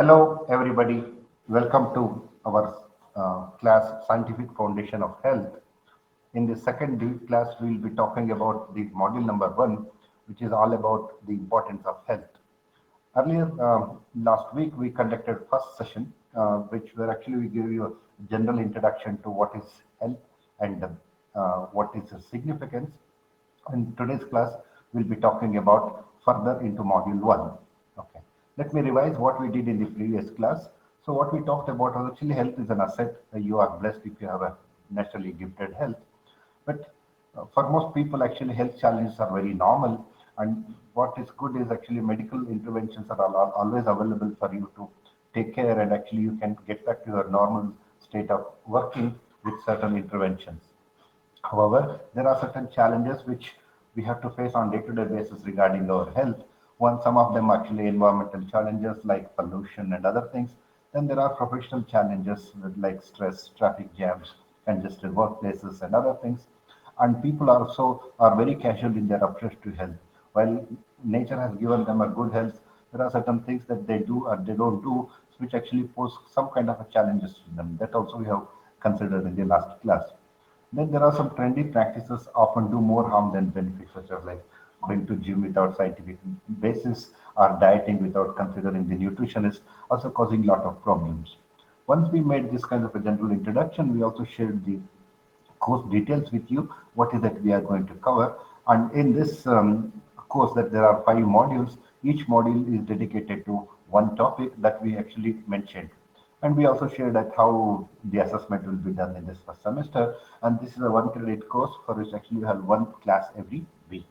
Hello, everybody. Welcome to our class Scientific Foundation of Health. In the second class, we will be talking about the module number 1, which is all about the importance of health. Earlier, last week, we conducted first session, which where actually we give you a general introduction to what is health and what is its significance. In today's class, we'll be talking about further into module 1. Okay. Let me revise what we did in the previous class. So what we talked about was actually health is an asset. You are blessed if you have a naturally gifted health. But for most people, actually, health challenges are very normal. And what is good is actually medical interventions are always available for you to take care, and actually you can get back to your normal state of working with certain interventions. However, there are certain challenges which we have to face on day-to-day basis regarding our health. One, some of them actually environmental challenges like pollution and other things. Then there are professional challenges like stress, traffic jams, congested workplaces, and other things. And people also are very casual in their approach to health. While nature has given them a good health, there are certain things that they do or they don't do, which actually pose some kind of a challenges to them. That also we have considered in the last class. Then there are some trendy practices often do more harm than benefit, such as like going to gym without scientific basis or dieting without considering the nutrition is also causing a lot of problems. Once we made this kind of a general introduction, we also shared the course details with you, what is that we are going to cover. And in this course that there are 5 modules, each module is dedicated to one topic that we actually mentioned. And we also shared that how the assessment will be done in this first semester. And this is a 1 credit course for which actually you have one class every week.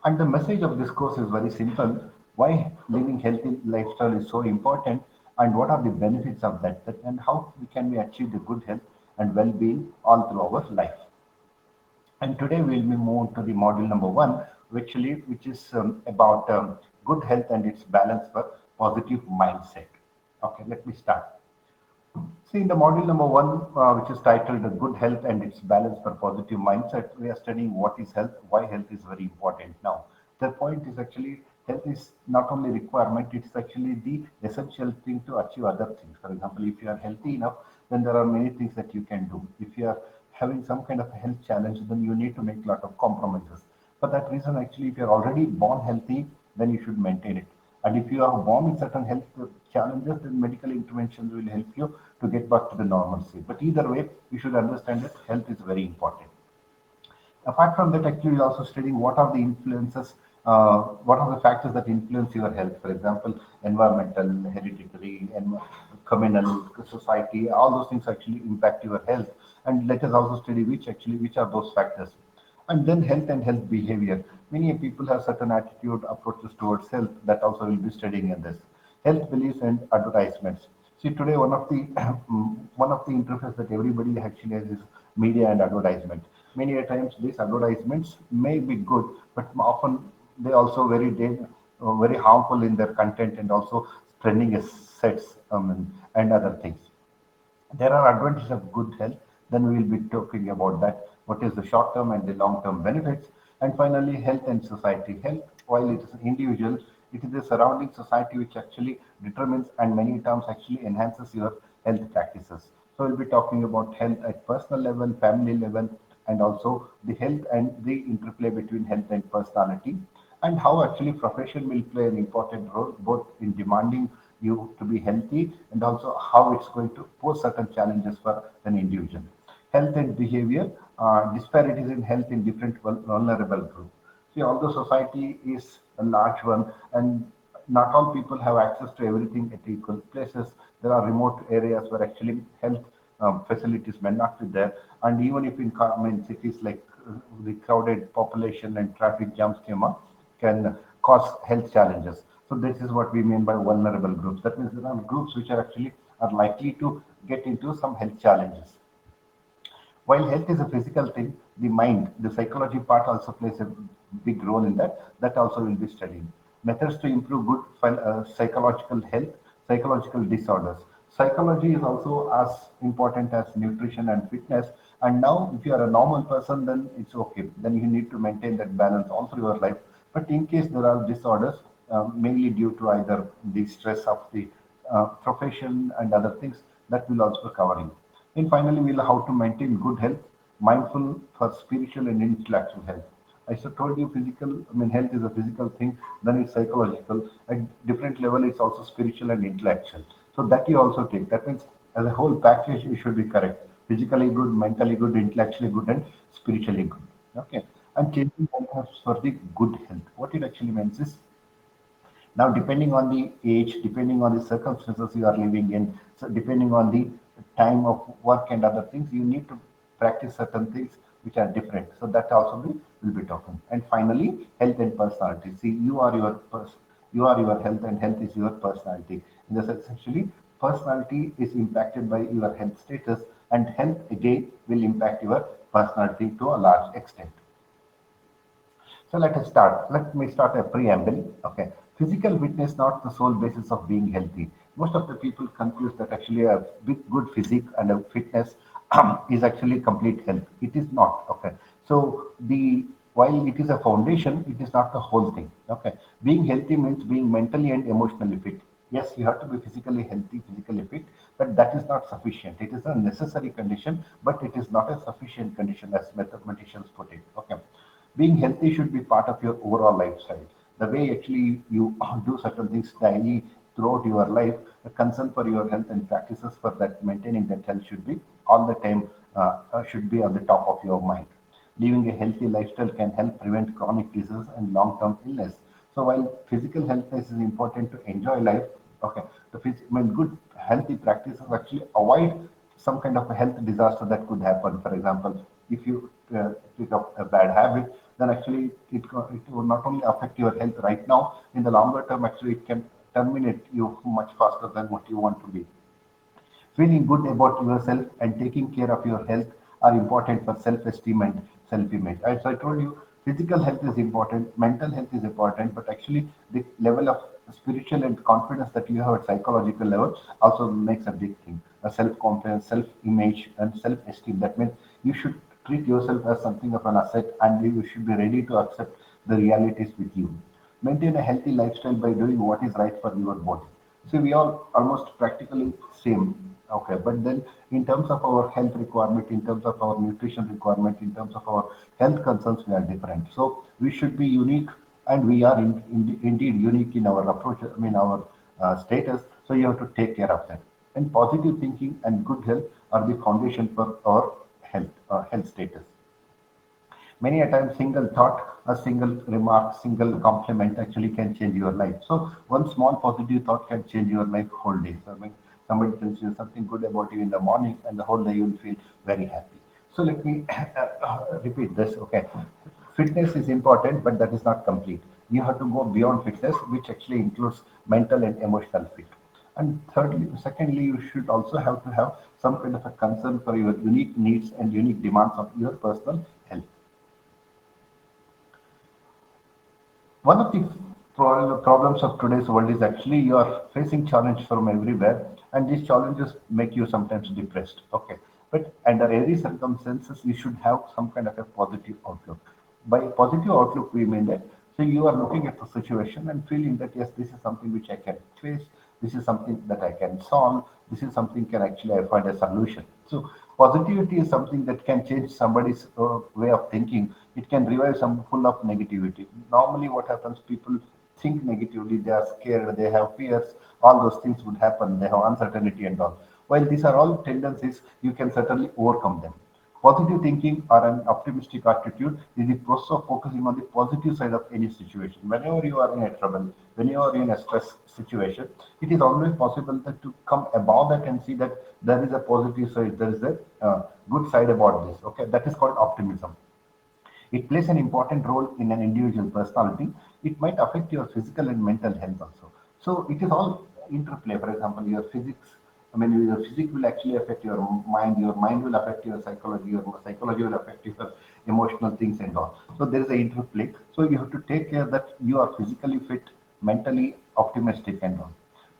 And the message of this course is very simple. Why living healthy lifestyle is so important, and what are the benefits of that, and how can we achieve the good health and well-being all through our life. And today we'll be moving to the module number 1, which is about good health and its balance for positive mindset. Okay, let me start. See, in the module number 1, which is titled Good Health and Its Balance for Positive Mindset, we are studying what is health, why health is very important. Now, the point is actually health is not only requirement, it's actually the essential thing to achieve other things. For example, if you are healthy enough, then there are many things that you can do. If you are having some kind of a health challenge, then you need to make a lot of compromises. For that reason, actually, if you're already born healthy, then you should maintain it. And if you are born with certain health challenges, then medical interventions will help you to get back to the normalcy. But either way, you should understand that health is very important. Apart from that, actually, we're also studying what are the influences, what are the factors that influence your health. For example, environmental, hereditary, and communal, society, all those things actually impact your health. And let us also study which are those factors. And then health and health behavior. Many people have certain attitude approaches towards health that also will be studying in this. Health beliefs and advertisements. See, today one of the one of the interface that everybody actually has is media and advertisement. Many a times these advertisements may be good, but often they also very harmful in their content and also trending sets and other things. There are advantages of good health. Then we will be talking about that. What is the short term and the long term benefits? And finally, health and society. Health, while it is individual, it is the surrounding society which actually determines and many times actually enhances your health practices. So we'll be talking about health at personal level, family level, and also the health and the interplay between health and personality, and how actually profession will play an important role both in demanding you to be healthy and also how it's going to pose certain challenges for an individual. Health and behavior, disparities in health in different vulnerable groups. See, although society is a large one and not all people have access to everything at equal places, there are remote areas where actually health facilities may not be there. And even if in cities like the crowded population and traffic jams can cause health challenges. So this is what we mean by vulnerable groups. That means there are groups which are likely to get into some health challenges. While health is a physical thing, the mind, the psychology part also plays a big role in that. That also will be studied. Methods to improve good psychological health, psychological disorders. Psychology is also as important as nutrition and fitness. And now, if you are a normal person, then it's okay. Then you need to maintain that balance all through your life. But in case there are disorders, mainly due to either the stress of the profession and other things that will also cover you. And finally, we'll how to maintain good health, mindful for spiritual and intellectual health. I so told you physical, I mean, health is a physical thing, then it's psychological. At different level, it's also spiritual and intellectual. So that you also take. That means as a whole package, it should be correct. Physically good, mentally good, intellectually good, and spiritually good. Okay. And changing concepts for the good health. What it actually means is now, depending on the age, depending on the circumstances you are living in, so depending on the time of work and other things, you need to practice certain things which are different. So that also will be talking. And finally, health and personality. See, you are your health, and health is your personality. In the sense, essentially, personality is impacted by your health status, and health again will impact your personality to a large extent. So let us start. Let me start a preamble. Okay. Physical fitness not the sole basis of being healthy. Most of the people confuse that actually a big good physique and a fitness is actually complete health. It is not. Okay. So the while it is a foundation, it is not the whole thing. Okay. Being healthy means being mentally and emotionally fit. Yes, you have to be physically healthy, physically fit, but that is not sufficient. It is a necessary condition, but it is not a sufficient condition as mathematicians put it. Okay. Being healthy should be part of your overall lifestyle. The way actually you do certain things daily throughout your life, the concern for your health and practices for that maintaining that health should be all the time should be on the top of your mind. Living a healthy lifestyle can help prevent chronic disease and long-term illness. So while physical healthness is important to enjoy life, okay, I mean, good healthy practices actually avoid some kind of a health disaster that could happen. For example, if you pick up a bad habit, then actually it will not only affect your health right now, in the longer term, actually it can terminate you much faster than what you want to be. Feeling good about yourself and taking care of your health are important for self-esteem and self-image. As I told you, physical health is important, mental health is important, but actually the level of spiritual and confidence that you have at psychological level also makes a big thing. A self-confidence, self-image, and self-esteem. That means you should treat yourself as something of an asset, and you should be ready to accept the realities with you. Maintain a healthy lifestyle by doing what is right for your body. So we all almost practically same. Okay, but then in terms of our health requirement, in terms of our nutrition requirement, in terms of our health concerns, we are different. So we should be unique, and we are indeed unique in our approach. I mean our status. So you have to take care of that. And positive thinking and good health are the foundation for our health status. Many a time, single thought, a single remark, single compliment actually can change your life. So one small positive thought can change your life whole day. So when somebody tells you something good about you in the morning, and the whole day you will feel very happy. So let me repeat this. Okay, fitness is important, but that is not complete. You have to go beyond fitness, which actually includes mental and emotional fit. And secondly, you should also have to have some kind of a concern for your unique needs and unique demands of your personal health. One of the problems of today's world is actually you are facing challenge from everywhere, and these challenges make you sometimes depressed. Okay, but under any circumstances, you should have some kind of a positive outlook. By positive outlook, we mean that so you are looking at the situation and feeling that yes, this is something which I can face. This is something that I can solve. This is something can actually I find a solution. So positivity is something that can change somebody's way of thinking. It can revive some full of negativity. Normally, what happens? People think negatively. They are scared. They have fears. All those things would happen. They have uncertainty and all. While these are all tendencies, you can certainly overcome them. Positive thinking or an optimistic attitude is the process of focusing on the positive side of any situation. Whenever you are in a trouble, when you are in a stress situation, it is always possible that to come above that and see that there is a positive side, there is a good side about this. Okay, that is called optimism. It plays an important role in an individual personality. It might affect your physical and mental health also. So it is all interplay. For example, your physics, I mean, your physics will actually affect your mind will affect your psychology will affect your emotional things and all. So there is an interplay. So you have to take care that you are physically fit, mentally optimistic and all.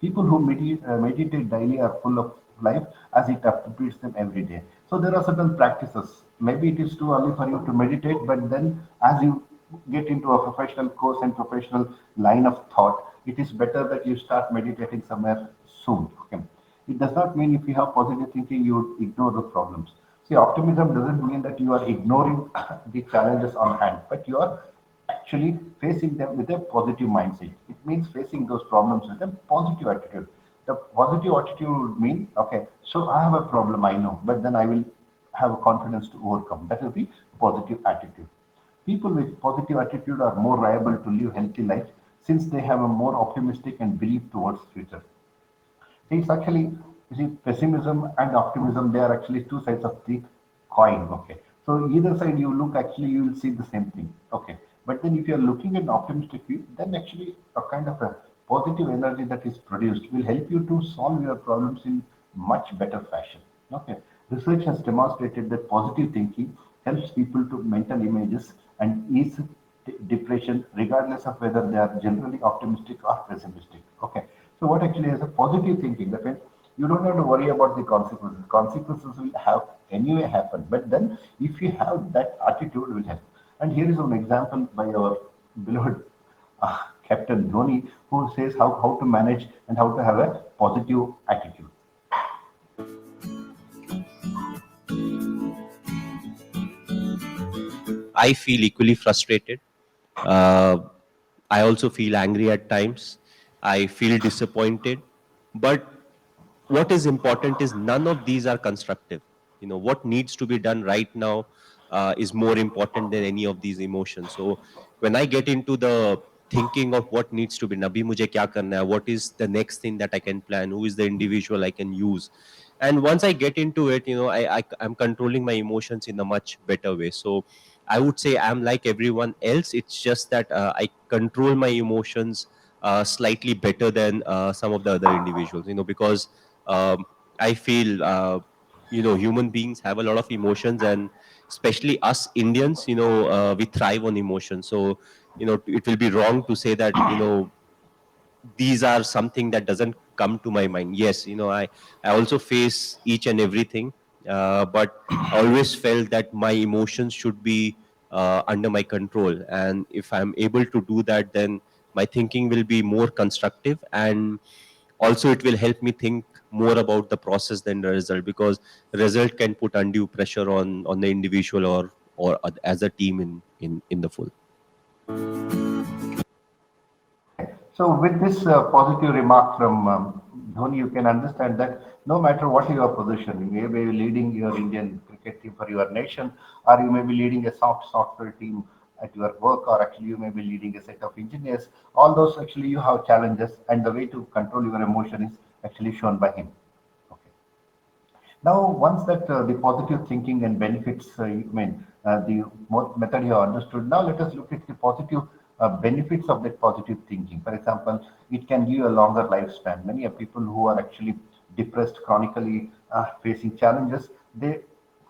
People who meditate daily are full of life as it upbeats them every day. So there are certain practices. Maybe it is too early for you to meditate, but then as you get into a professional course and professional line of thought, it is better that you start meditating somewhere soon. Okay. It does not mean if you have positive thinking, you ignore the problems. See, optimism doesn't mean that you are ignoring the challenges on hand, but you are actually facing them with a positive mindset. It means facing those problems with a positive attitude. The positive attitude would mean, okay, so I have a problem, I know, but then I will have a confidence to overcome. That is the positive attitude. People with positive attitude are more liable to live healthy lives since they have a more optimistic and belief towards future. It's actually, you see, pessimism and optimism, they are actually two sides of the coin. Okay. So either side you look, actually you will see the same thing. Okay. But then if you're looking at an optimistic view, then actually a kind of a positive energy that is produced will help you to solve your problems in much better fashion. Okay. Research has demonstrated that positive thinking helps people to mental images and ease depression regardless of whether they are generally optimistic or pessimistic. Okay. So what actually is a positive thinking? That means you don't have to worry about the consequences. Consequences will have anyway happen. But then if you have that attitude will help. And here is an example by our beloved Captain Dhoni, who says how to manage and how to have a positive attitude. I feel equally frustrated. Uh, I also feel angry at times. I feel disappointed. But what is important is none of these are constructive. What needs to be done right now is more important than any of these emotions. So when I get into the thinking of what needs to be, nabi mujhe kya karna hai, what is the next thing that I can plan, who is the individual I can use, and once I get into it, I'm controlling my emotions in a much better way. So I would say I'm like everyone else. It's just that I control my emotions slightly better than some of the other individuals, because um, I feel, human beings have a lot of emotions, and especially us Indians, we thrive on emotions. So, it will be wrong to say that, these are something that doesn't come to my mind. Yes, I also face each and everything, but I always felt that my emotions should be under my control, and if I'm able to do that, then my thinking will be more constructive, and also it will help me think more about the process than the result, because result can put undue pressure on the individual, or as a team in the full. So, with this positive remark from Dhoni, you can understand that no matter what your position, you may be leading your Indian cricket team for your nation, or you may be leading a software team at your work, or actually you may be leading a set of engineers. All those actually you have challenges, and the way to control your emotion is actually shown by him. Okay. Now, once that the positive thinking and benefits, the method you have understood, now let us look at the positive benefits of that positive thinking. For example, it can give a longer lifespan. Many of people who are actually depressed, chronically facing challenges, they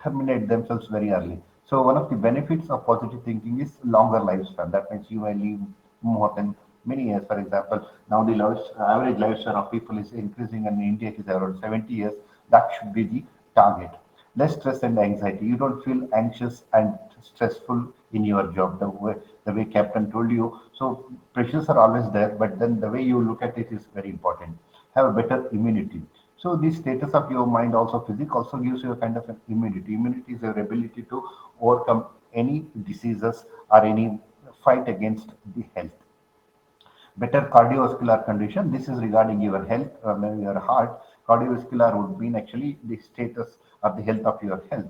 terminate themselves very early. So one of the benefits of positive thinking is longer lifespan. That means you may live more than many years. For example, now the average lifespan of people is increasing, and in India it is around 70 years. That should be the target. Less stress and anxiety. You don't feel anxious and stressful in your job the way Captain told you. So pressures are always there, but then the way you look at it is very important. Have a better immunity. So the status of your mind, also physics, also gives you a kind of an immunity. Immunity is your ability to overcome any diseases or any fight against the health. Better cardiovascular condition. This is regarding your health, maybe your heart. Cardiovascular would mean actually the status of the health of your health.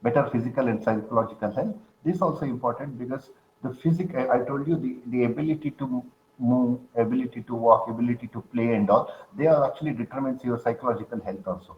Better physical and psychological health. This is also important because the physic, I told you, the ability to move, ability to walk, ability to play and all, they are actually determines your psychological health also.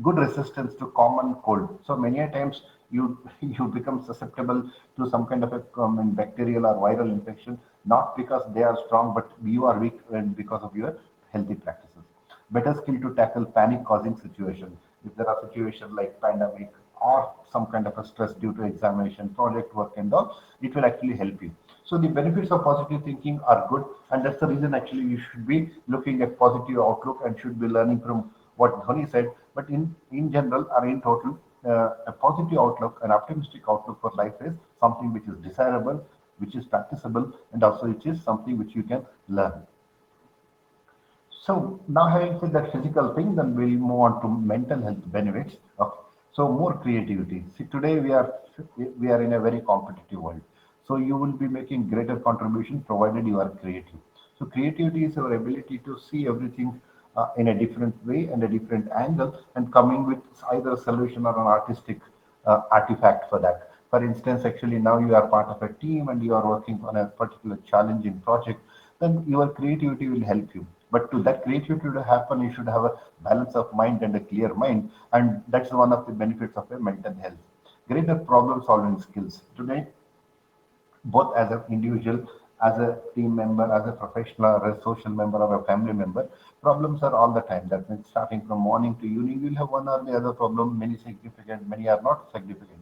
Good resistance to common cold. So many a times you you become susceptible to some kind of a common bacterial or viral infection, not because they are strong, but you are weak and because of your healthy practices. Better skill to tackle panic causing situations. If there are situations like pandemic or some kind of a stress due to examination, project work and all, it will actually help you. So the benefits of positive thinking are good, and that's the reason actually you should be looking at positive outlook and should be learning from what Dhoni said. But in general or in total, a positive outlook, an optimistic outlook for life is something which is desirable, which is practicable, and also which is something which you can learn. So now having said that physical thing, then we'll move on to mental health benefits. Okay. So more creativity. See, today we are in a very competitive world. So you will be making greater contribution provided you are creative. So creativity is our ability to see everything in a different way and a different angle, and coming with either a solution or an artistic artifact for that. For instance, actually now you are part of a team and you are working on a particular challenging project, then your creativity will help you. But to that creativity to happen, you should have a balance of mind and a clear mind, and that's one of the benefits of a mental health. Greater problem solving skills. Today, both as an individual, as a team member, as a professional, or a social member, or a family member, problems are all the time. That means starting from morning to evening, you'll have one or the other problem, many significant, many are not significant.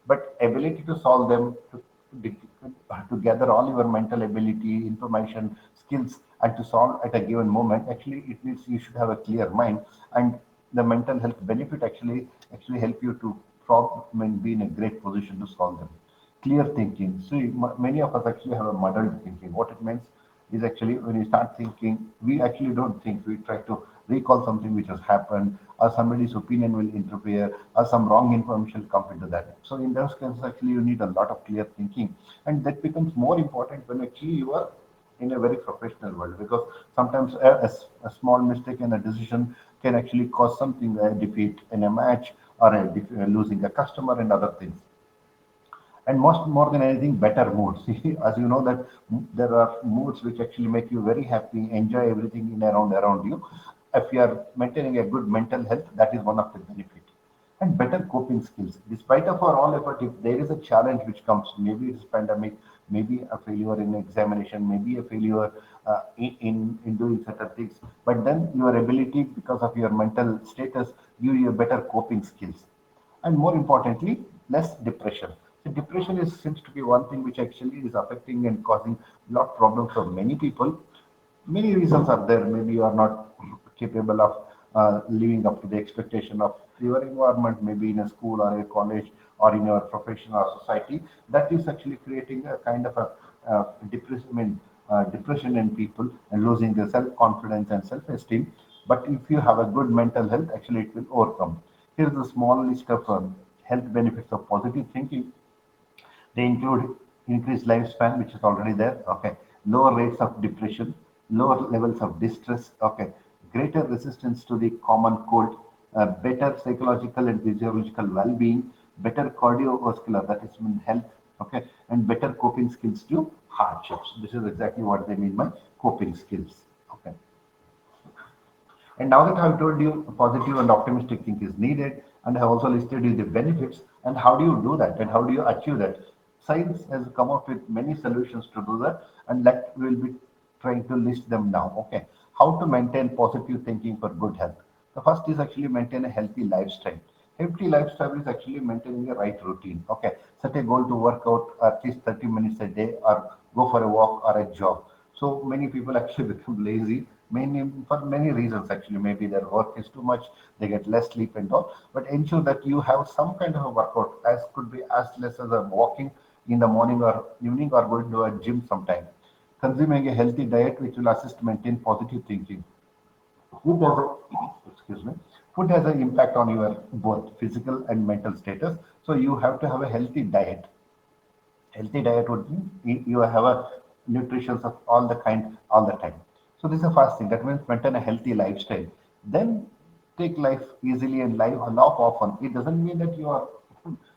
But ability to solve them, to gather all your mental ability, information, skills, and to solve at a given moment, actually, it means you should have a clear mind, and the mental health benefit actually help you to be in a great position to solve them. Clear thinking. See, many of us actually have a muddled thinking. What it means is actually when you start thinking, we actually don't think. We try to recall something which has happened, or somebody's opinion will interfere, or some wrong information come into that. So in those cases, actually, you need a lot of clear thinking, and that becomes more important when actually you are in a very professional world, because sometimes a small mistake in a decision can actually cause something, a defeat in a match, or losing a customer and other things. And most more than anything, better moods. As you know that there are moods which actually make you very happy, enjoy everything in around you. If you are maintaining a good mental health, that is one of the benefits. And better coping skills. Despite of our all effort, if there is a challenge which comes, maybe it's pandemic, maybe a failure in examination, maybe a failure in doing certain things, but then your ability, because of your mental status, give you a better coping skills. And more importantly, less depression. So depression seems to be one thing which actually is affecting and causing lot of problems for many people. Many reasons are there. Maybe you are not capable of living up to the expectation of your environment, maybe in a school or a college or in your profession or society. That is actually creating a kind of a depression in people and losing their self-confidence and self-esteem. But if you have a good mental health, actually it will overcome. Here's a small list of health benefits of positive thinking. They include increased lifespan, which is already there. Okay. Lower rates of depression, lower levels of distress. Okay. Greater resistance to the common cold, better psychological and physiological well-being, better cardiovascular, that is mean health. Okay. And better coping skills to hardships. This is exactly what they mean by coping skills. Okay. And now that I've told you positive and optimistic think is needed, and I have also listed you the benefits, and how do you do that, and how do you achieve that? Science has come up with many solutions to do that, and that we'll be trying to list them now. Okay, how to maintain positive thinking for good health? The first is actually maintain a healthy lifestyle. Healthy lifestyle is actually maintaining a right routine. Okay, set a goal to work out at least 30 minutes a day, or go for a walk or a jog. So many people actually become lazy, many for many reasons. Actually, maybe their work is too much, they get less sleep and all. But ensure that you have some kind of a workout, as could be as less as a walking in the morning or evening, or going to a gym sometime. Consuming a healthy diet which will assist maintain positive thinking. Food has a, excuse me, food has an impact on your both physical and mental status. So you have to have a healthy diet. Healthy diet would mean you have a nutrition of all the kind all the time. So this is the first thing. That means maintain a healthy lifestyle. Then take life easily and laugh often. It doesn't mean that you are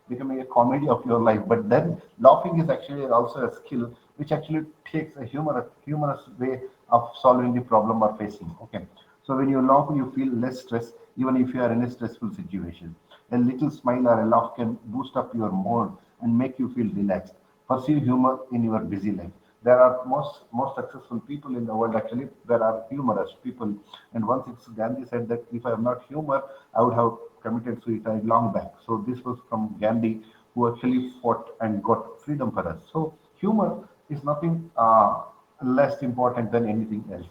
becoming a comedy of your life, but then laughing is actually also a skill which actually takes a humorous way of solving the problem or facing. Okay. So when you laugh, you feel less stress, even if you are in a stressful situation. A little smile or a laugh can boost up your mood and make you feel relaxed. Pursue humor in your busy life. There are most successful people in the world. Actually, there are humorous people. And once it's Gandhi said that if I have not humor, I would have committed suicide long back. So this was from Gandhi, who actually fought and got freedom for us. So humor is nothing less important than anything else.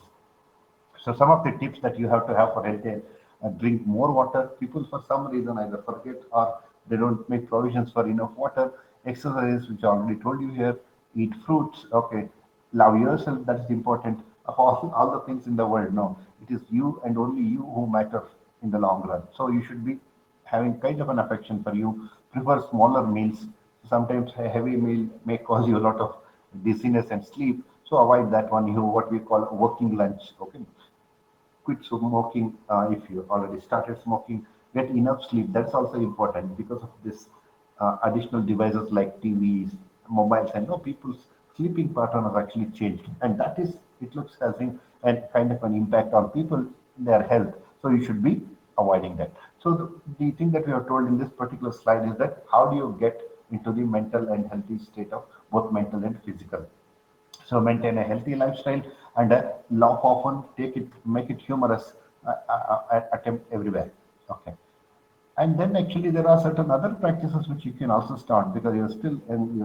So some of the tips that you have to have for health: drink more water. People for some reason either forget or they don't make provisions for enough water. Exercise, which I already told you here. eat fruits, okay, love yourself, that's important. Of all the things in the world, no, it is you and only you who matter in the long run. So you should be having kind of an affection for you, prefer smaller meals. Sometimes a heavy meal may cause you a lot of dizziness and sleep, so avoid that one. You what we call working lunch, okay. Quit smoking if you already started smoking. Get enough sleep. That's also important because of this additional devices like TVs, mobiles, and no people's sleeping pattern has actually changed, and that is it looks having a kind of an impact on people their health. So you should be avoiding that. So the thing that we are told in this particular slide is that how do you get into the mental and healthy state of both mental and physical. So maintain a healthy lifestyle and laugh often, take it, make it humorous, attempt everywhere. Okay. And then actually there are certain other practices which you can also start because you're still in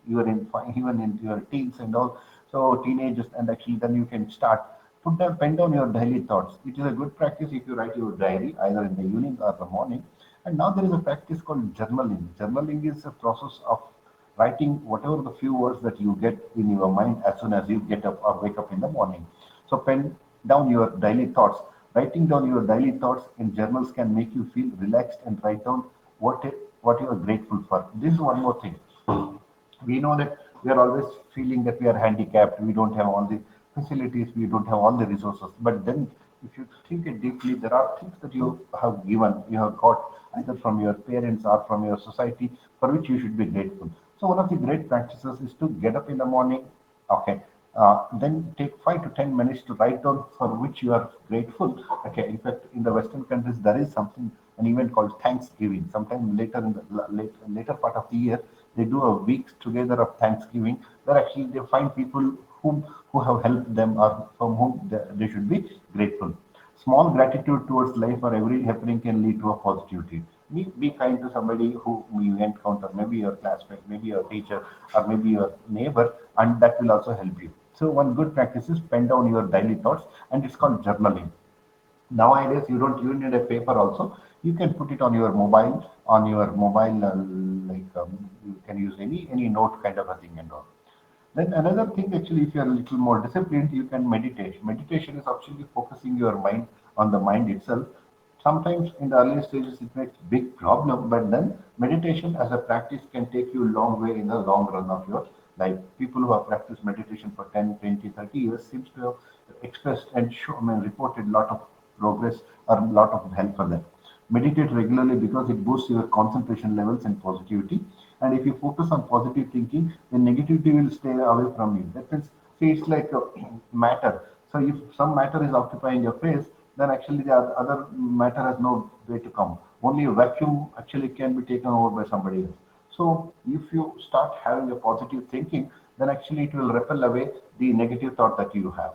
you're in even in your teens and all, so teenagers, and actually then you can start put down pen down your daily thoughts. It is a good practice if you write your diary either in the evening or the morning. And now there is a practice called journaling. Journaling is a process of writing whatever the few words that you get in your mind as soon as you get up or wake up in the morning. So pen down your daily thoughts. Writing down your daily thoughts in journals can make you feel relaxed and write down what you are grateful for. This is one more thing. We know that we are always feeling that we are handicapped, we don't have all the facilities, we don't have all the resources. But then, if you think it deeply, there are things that you have given, you have got either from your parents or from your society for which you should be grateful. So, one of the great practices is to get up in the morning, okay, then take 5 to 10 minutes to write down for which you are grateful. Okay, in fact, in the Western countries, there is something an event called Thanksgiving. Sometime later in the later part of the year, they do a week together of Thanksgiving, where actually they find people who have helped them or from whom they should be grateful. Small gratitude towards life or every happening can lead to a positivity. Be kind to somebody who you encounter, maybe your classmate, maybe your teacher, or maybe your neighbor, and that will also help you. So one good practice is pen down your daily thoughts, and it's called journaling. Nowadays, you don't even need a paper. Also, you can put it on your mobile, you can use any note kind of a thing and all. Then another thing, actually, if you are a little more disciplined, you can meditate. Meditation is actually focusing your mind on the mind itself. Sometimes in the early stages it makes big problem, but then meditation as a practice can take you a long way in the long run of your life. People who have practiced meditation for 10, 20, 30 years seems to have expressed and reported a lot of progress or a lot of help for them. Meditate regularly because it boosts your concentration levels and positivity. And if you focus on positive thinking, then negativity will stay away from you. That means, see, it's like matter. So if some matter is occupying your face, then actually the other matter has no way to come. Only a vacuum actually can be taken over by somebody else. So if you start having a positive thinking, then actually it will repel away the negative thought that you have.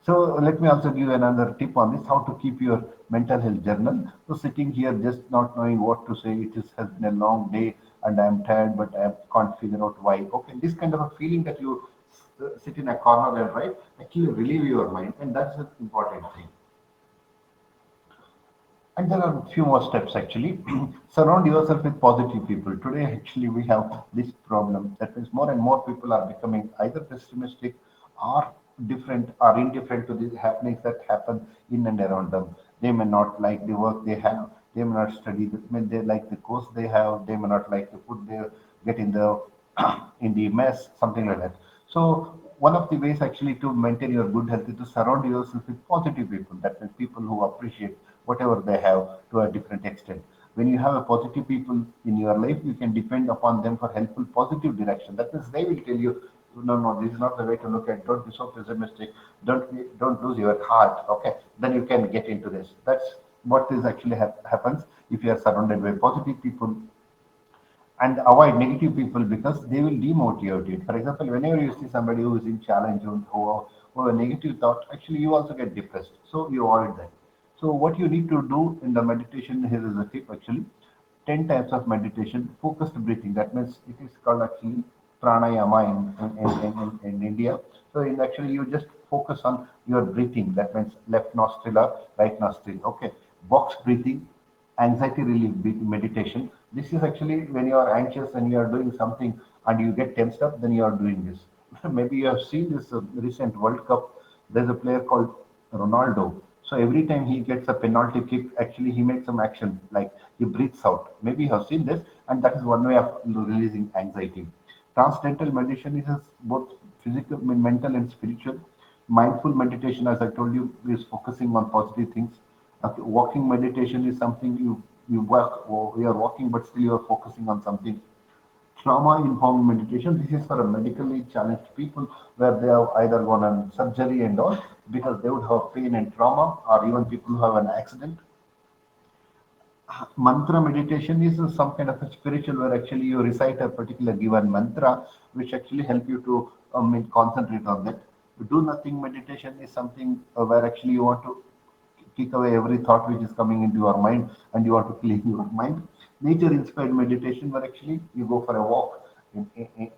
So let me also give another tip on this: how to keep your mental health journal. So sitting here just not knowing what to say, has been a long day and I'm tired, but I can't figure out why. Okay, this kind of a feeling that you sit in a corner and write actually relieve your mind, and that's an important thing. And there are a few more steps actually. Surround yourself with positive people. Today, actually, we have this problem. That means more and more people are becoming either pessimistic or different or indifferent to these happenings that happen in and around them. They may not like the work they have. They may not study. May they like the course they have. They may not like the food they get in the in the mess, something like that. So one of the ways actually to maintain your good health is to surround yourself with positive people. That means people who appreciate whatever they have to a different extent. When you have a positive people in your life, you can depend upon them for helpful positive direction. That means they will tell you, no, no, this is not the way to look at. Don't be so pessimistic. Don't lose your heart. Okay, then you can get into this. That's what is actually happens if you are surrounded by positive people, and avoid negative people because they will demotivate you. For example, whenever you see somebody who is in challenge or a negative thought, actually you also get depressed. So you avoid that. So what you need to do in the meditation, here is a tip actually. 10 types of meditation, focused breathing. That means it is called actually pranayama in India. So in actually you just focus on your breathing. That means left nostril or right nostril. Okay. Box breathing, anxiety relief meditation. This is actually when you are anxious and you are doing something and you get tensed up, then you are doing this. Maybe you have seen this recent World Cup. There's a player called Ronaldo. So every time he gets a penalty kick, actually he makes some action like he breathes out. Maybe you have seen this, and that is one way of releasing anxiety. Transcendental meditation is both physical, mental, and spiritual. Mindful meditation, as I told you, is focusing on positive things. Walking meditation is something you work, or you are walking, but still you are focusing on something. Trauma-informed meditation. This is for a medically challenged people where they have either gone on surgery and all because they would have pain and trauma, or even people who have an accident. Mantra meditation is some kind of a spiritual where actually you recite a particular given mantra, which actually help you to concentrate on that. Do nothing meditation is something where actually you want to kick away every thought which is coming into your mind and you want to clean your mind. Nature inspired meditation where actually you go for a walk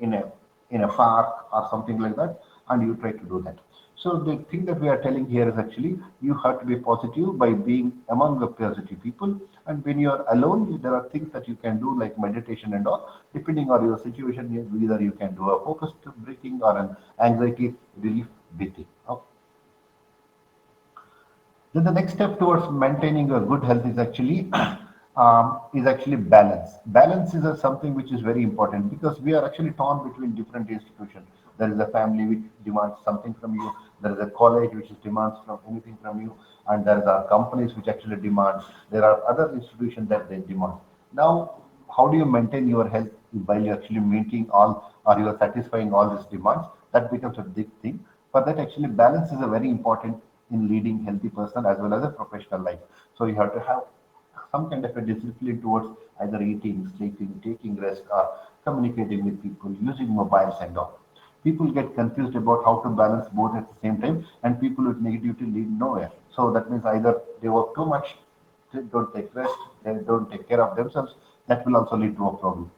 in a park or something like that, and you try to do that. So the thing that we are telling here is actually you have to be positive by being among the positive people. And when you are alone, there are things that you can do like meditation and all. Depending on your situation, either you can do a focused breathing or an anxiety relief breathing. Okay. Then the next step towards maintaining a good health is actually balance. Balance is something which is very important because we are actually torn between different institutions. There is a family which demands something from you. There is a college which demands from anything from you, and there are companies which actually demand. There are other institutions that they demand. Now, how do you maintain your health while you actually meeting all or you are satisfying all these demands? That becomes a big thing. For that, actually, balance is a very important in leading healthy person as well as a professional life. So you have to have some kind of a discipline towards either eating, sleeping, taking rest, or communicating with people, using mobiles and all. People get confused about how to balance both at the same time, and people with negativity lead nowhere. So that means either they work too much, they don't take rest, they don't take care of themselves. That will also lead to a problem.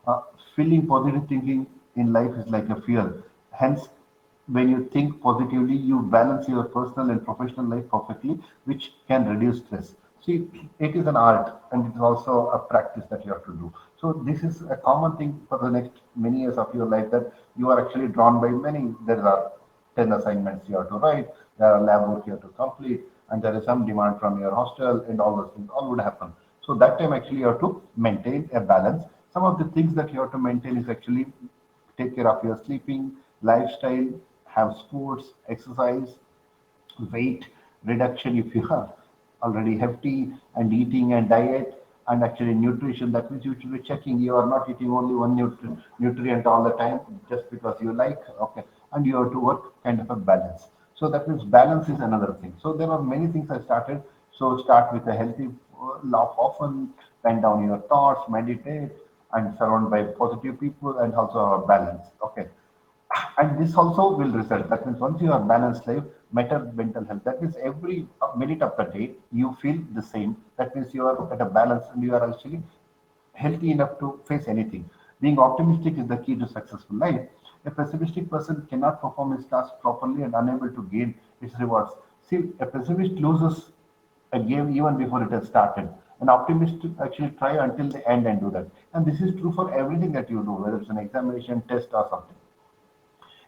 Uh, Feeling positive thinking in life is like a fuel. Hence, when you think positively, you balance your personal and professional life perfectly, which can reduce stress. See, it is an art and it is also a practice that you have to do. So this is a common thing for the next many years of your life that you are actually drawn by many. There are 10 assignments you have to write, there are lab work you have to complete, and there is some demand from your hostel, and all those things all would happen. So that time actually you have to maintain a balance. Some of the things that you have to maintain is actually take care of your sleeping, lifestyle, have sports, exercise, weight reduction if you are already hefty, and eating and diet, and actually nutrition. That means you should be checking you are not eating only one nutrient all the time just because you like. Okay, and you have to work kind of a balance. So that means balance is another thing. So there are many things I started. So start with a healthy laugh often, pen down your thoughts, meditate, and surround by positive people, and also have a balance. Okay, and this also will result. That means once you are balanced life, better mental health. That means every minute of the day you feel the same. That means you are at a balance and you are actually healthy enough to face anything. Being optimistic is the key to successful life. A pessimistic person cannot perform his task properly and unable to gain its rewards. See, a pessimist loses a game even before it has started. An optimist actually try until the end and do that. And this is true for everything that you do, whether it's an examination, test, or something.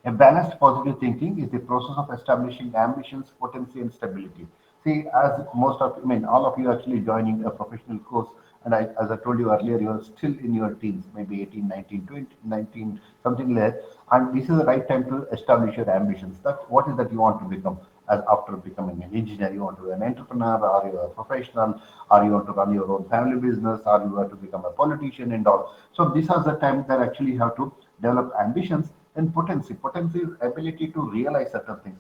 A balanced positive thinking is the process of establishing ambitions, potency, and stability. See, as I mean, all of you are actually joining a professional course, and as I told you earlier, you are still in your teens, maybe 18, 19, 20, 19, something like that. And this is the right time to establish your ambitions. That what is that you want to become as after becoming an engineer? You want to be an entrepreneur, or you are a professional, or you want to run your own family business, or you want to become a politician and all. So these are the times that actually you have to develop ambitions. And potency. Potency is ability to realize certain things.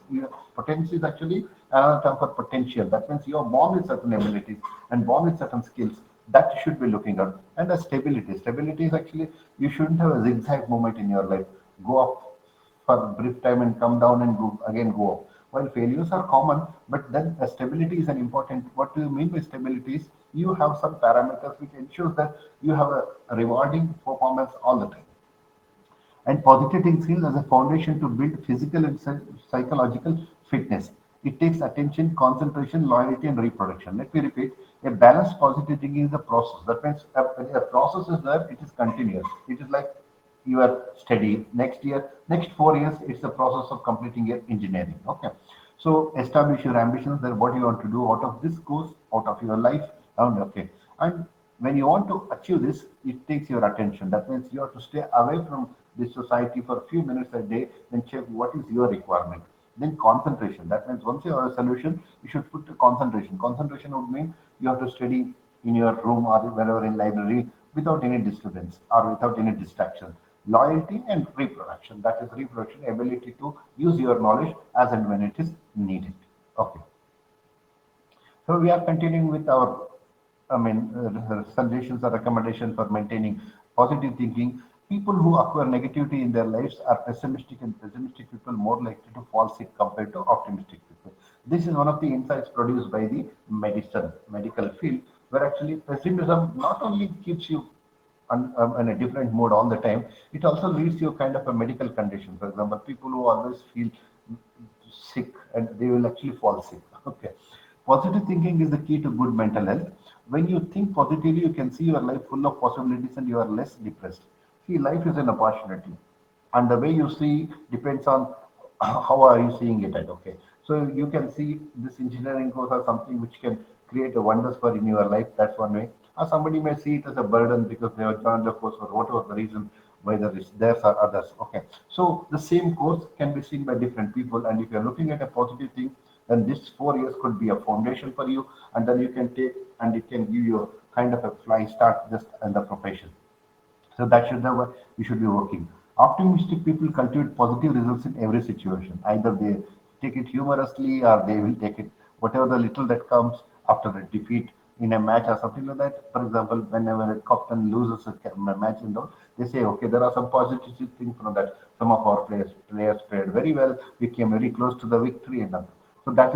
Potency is actually another term for potential. That means you are born with certain abilities and born with certain skills that you should be looking at. And the stability. Stability is actually you shouldn't have a zigzag moment in your life. Go up for a brief time and come down and go again go up. While failures are common, but then stability is an important. What do you mean by stability? Is you have some parameters which ensures that you have a rewarding performance all the time. And positive thinking as a foundation to build physical and psychological fitness. It takes attention, concentration, loyalty, and reproduction. Let me repeat: a balanced positive thinking is a process. That means a process is there; it is continuous. It is like your study. Next year, next 4 years, it's the process of completing your engineering. Okay. So establish your ambitions that what you want to do out of this course, out of your life. And okay. And when you want to achieve this, it takes your attention. That means you have to stay away from this society for a few minutes a day and check what is your requirement. Then concentration. That means once you have a solution, you should put the concentration. Concentration would mean you have to study in your room or wherever in library without any disturbance or without any distraction. Loyalty and reproduction. That is reproduction, ability to use your knowledge as and when it is needed. Okay. So we are continuing with our, suggestions or recommendations for maintaining positive thinking. People who acquire negativity in their lives are pessimistic, and pessimistic people more likely to fall sick compared to optimistic people. This is one of the insights produced by the medical field, where actually pessimism not only keeps you in a different mode all the time, it also leads to a kind of a medical condition. For example, people who always feel sick and they will actually fall sick. Okay. Positive thinking is the key to good mental health. When you think positively, you can see your life full of possibilities and you are less depressed. See, life is an opportunity. And the way you see depends on how are you seeing it at. Okay. So you can see this engineering course as something which can create a wonders for in your life. That's one way. Or somebody may see it as a burden because they have joined the course for whatever the reason, whether it's theirs or others. Okay. So the same course can be seen by different people. And if you're looking at a positive thing, then this 4 years could be a foundation for you, and then you can take and it can give you a kind of a fly start just in the profession. So that should never you should be working. Optimistic people cultivate positive results in every situation. Either they take it humorously or they will take it whatever the little that comes after a defeat in a match or something like that. For example, whenever a captain loses a match and all, they say, okay, there are some positive things from that. Some of our players played very well. We came very close to the victory and all. So that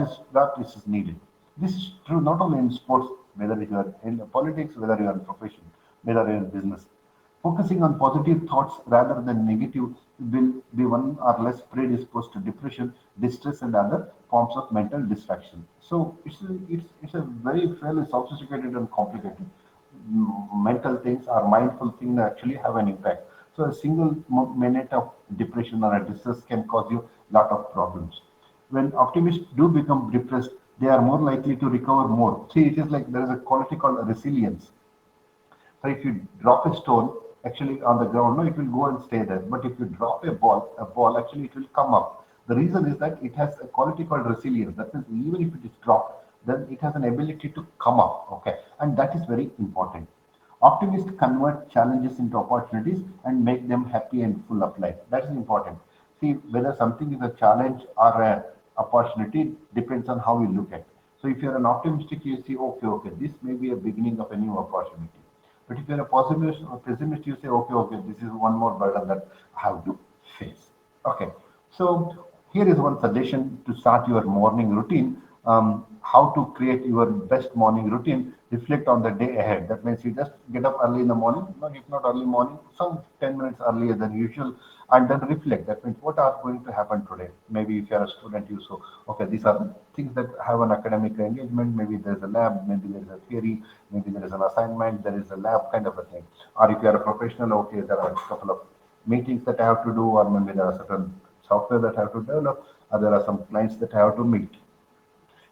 is needed. This is true not only in sports, whether you are in politics, whether you are in profession, whether you are in business. Focusing on positive thoughts rather than negative will be one or less predisposed to depression, distress, and other forms of mental distraction. So it's a very fairly sophisticated and complicated mental things or mindful things that actually have an impact. So a single minute of depression or a distress can cause you a lot of problems. When optimists do become depressed, they are more likely to recover more. See, it is like there is a quality called resilience. So if you drop a stone actually on the ground, no, it will go and stay there. But if you drop a ball actually it will come up. The reason is that it has a quality called resilience. That means even if it is dropped, then it has an ability to come up. Okay, and that is very important. Optimists convert challenges into opportunities and make them happy and full of life. That is important. See, whether something is a challenge or a opportunity depends on how we look at it. So if you're an optimistic, you see, okay, this may be a beginning of a new opportunity. But if you're a pessimist or pessimist, you say, okay, this is one more burden that I have to face. Okay. So here is one suggestion to start your morning routine. How to create your best morning routine. Reflect on the day ahead. That means you just get up early in the morning, not if not early morning, some 10 minutes earlier than usual, and then reflect. That means what are going to happen today. Maybe if you are a student, you so okay, these are the things that have an academic engagement. Maybe there's a lab, maybe there is a theory, maybe there is an assignment, there is a lab kind of a thing. Or if you are a professional, okay, there are a couple of meetings that I have to do, or maybe there are certain software that I have to develop, or there are some clients that I have to meet.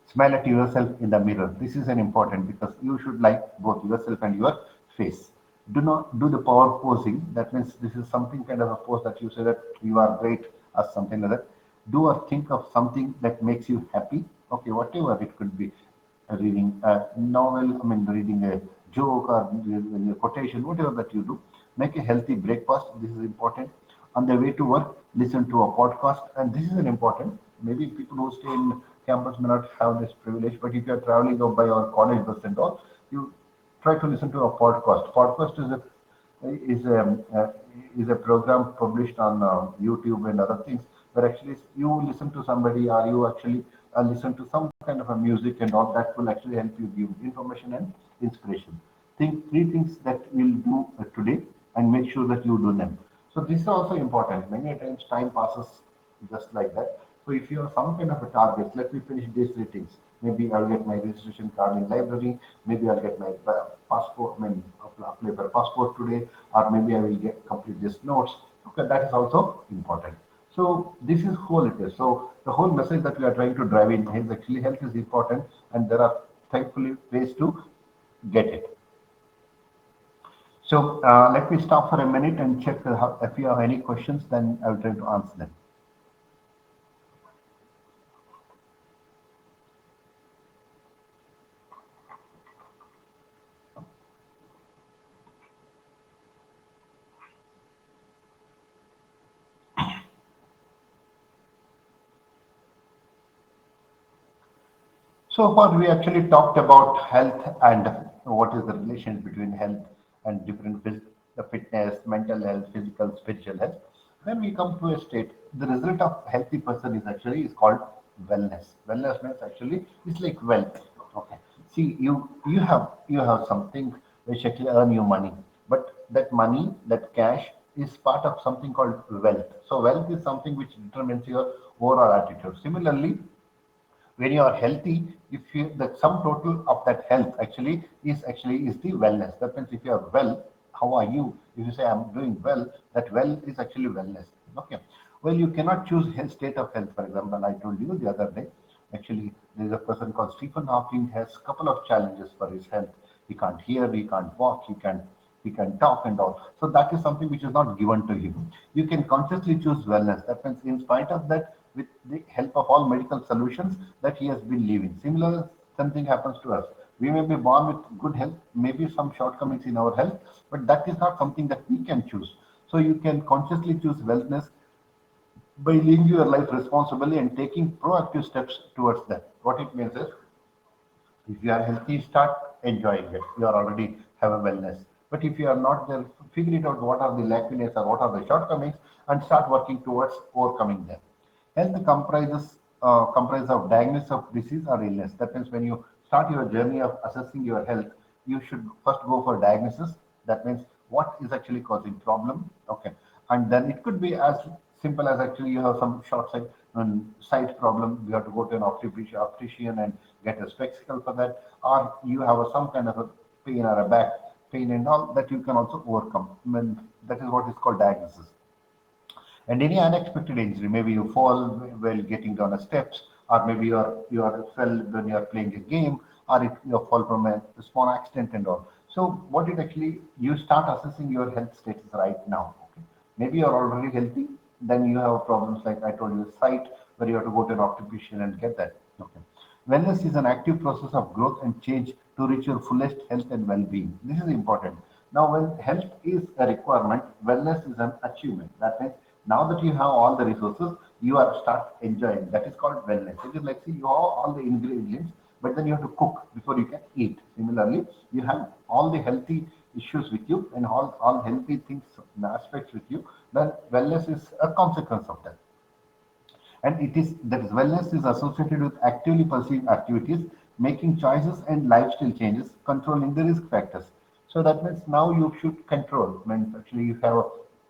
Smile at yourself in the mirror. This is an important because you should like both yourself and your face. Do not do the power posing. That means this is something kind of a pose that you say that you are great or something like that. Do or think of something that makes you happy. Okay, whatever it could be. Reading a novel, reading a joke or reading a quotation, whatever that you do. Make a healthy breakfast. This is important. On the way to work, listen to a podcast, and this is an important. Maybe people who stay in campus may not have this privilege, but if you are traveling up by your college bus and all, you try to listen to a podcast. Podcast is a is a program published on YouTube and other things, where actually you listen to somebody or you actually listen to some kind of a music and all that will actually help you give information and inspiration. Think three things that you'll do today and make sure that you do them. So this is also important. Many times time passes just like that. So if you have some kind of a target, let me finish these three things. Maybe I'll get my registration card in library. Maybe I'll get my passport. I mean, apply for a passport today, or maybe I will get complete these notes. Okay, that is also important. So this is whole it is. So the whole message that we are trying to drive in is actually health is important, and there are thankfully ways to get it. So let me stop for a minute and check if you have any questions. Then I will try to answer them. So far, we actually talked about health and what is the relation between health and different the fitness, mental health, physical, spiritual health. When we come to a state, the result of healthy person is called wellness. Wellness means actually it's like wealth. Okay. See, you have something which actually earn you money, but that money, that cash, is part of something called wealth. So wealth is something which determines your overall attitude. Similarly, when you are healthy, if you the sum total of that health actually is the wellness. That means if you are well, how are you? If you say I'm doing well, that well is actually wellness. Okay. Well, you cannot choose health, state of health. For example, I told you the other day, actually there is a person called Stephen Hawking has a couple of challenges for his health. He can't hear, he can't walk, he can talk and all. So that is something which is not given to him. You can consciously choose wellness. That means in spite of that, with the help of all medical solutions that he has been living. Similar something happens to us. We may be born with good health, maybe some shortcomings in our health, but that is not something that we can choose. So you can consciously choose wellness by living your life responsibly and taking proactive steps towards that. What it means is, if you are healthy, start enjoying it. You are already have a wellness. But if you are not there, figure it out what are the lackiness or what are the shortcomings and start working towards overcoming them. Health comprise of diagnosis of disease or illness. That means when you start your journey of assessing your health, you should first go for diagnosis. That means what is actually causing problem. Okay, and then it could be as simple as actually you have some short sight problem. You have to go to an optician and get a spectacle for that, or you have some kind of a pain or a back pain and all that you can also overcome. I mean, that is what is called diagnosis. And any unexpected injury, maybe you fall while getting down the steps, or maybe you are fell when you are playing a game, or if you fall from a small accident and all. So what it actually you start assessing your health status right now. Okay. Maybe you're already healthy, then you have problems like I told you, sight, where you have to go to an optician and get that. Okay. Wellness is an active process of growth and change to reach your fullest health and well-being. This is important. Now, when health is a requirement, wellness is an achievement. That means now that you have all the resources, you are start enjoying. That is called wellness. It is like, see, you have all the ingredients, but then you have to cook before you can eat. Similarly, you have all the healthy issues with you and all healthy things, aspects with you. Then wellness is a consequence of that. And it is that is wellness is associated with actively pursuing activities, making choices and lifestyle changes, controlling the risk factors. So that means now you should control. Means actually you have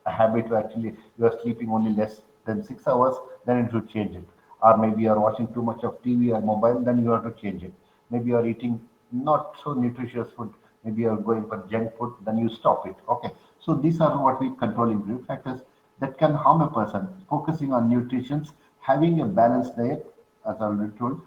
a habit where actually you are sleeping only less than 6 hours, then you should change it. Or maybe you are watching too much of TV or mobile, then you have to change it. Maybe you are eating not so nutritious food, maybe you are going for junk food, then you stop it. Okay. So these are what we controlling risk factors that can harm a person. Focusing on nutrition, having a balanced diet, as I already told,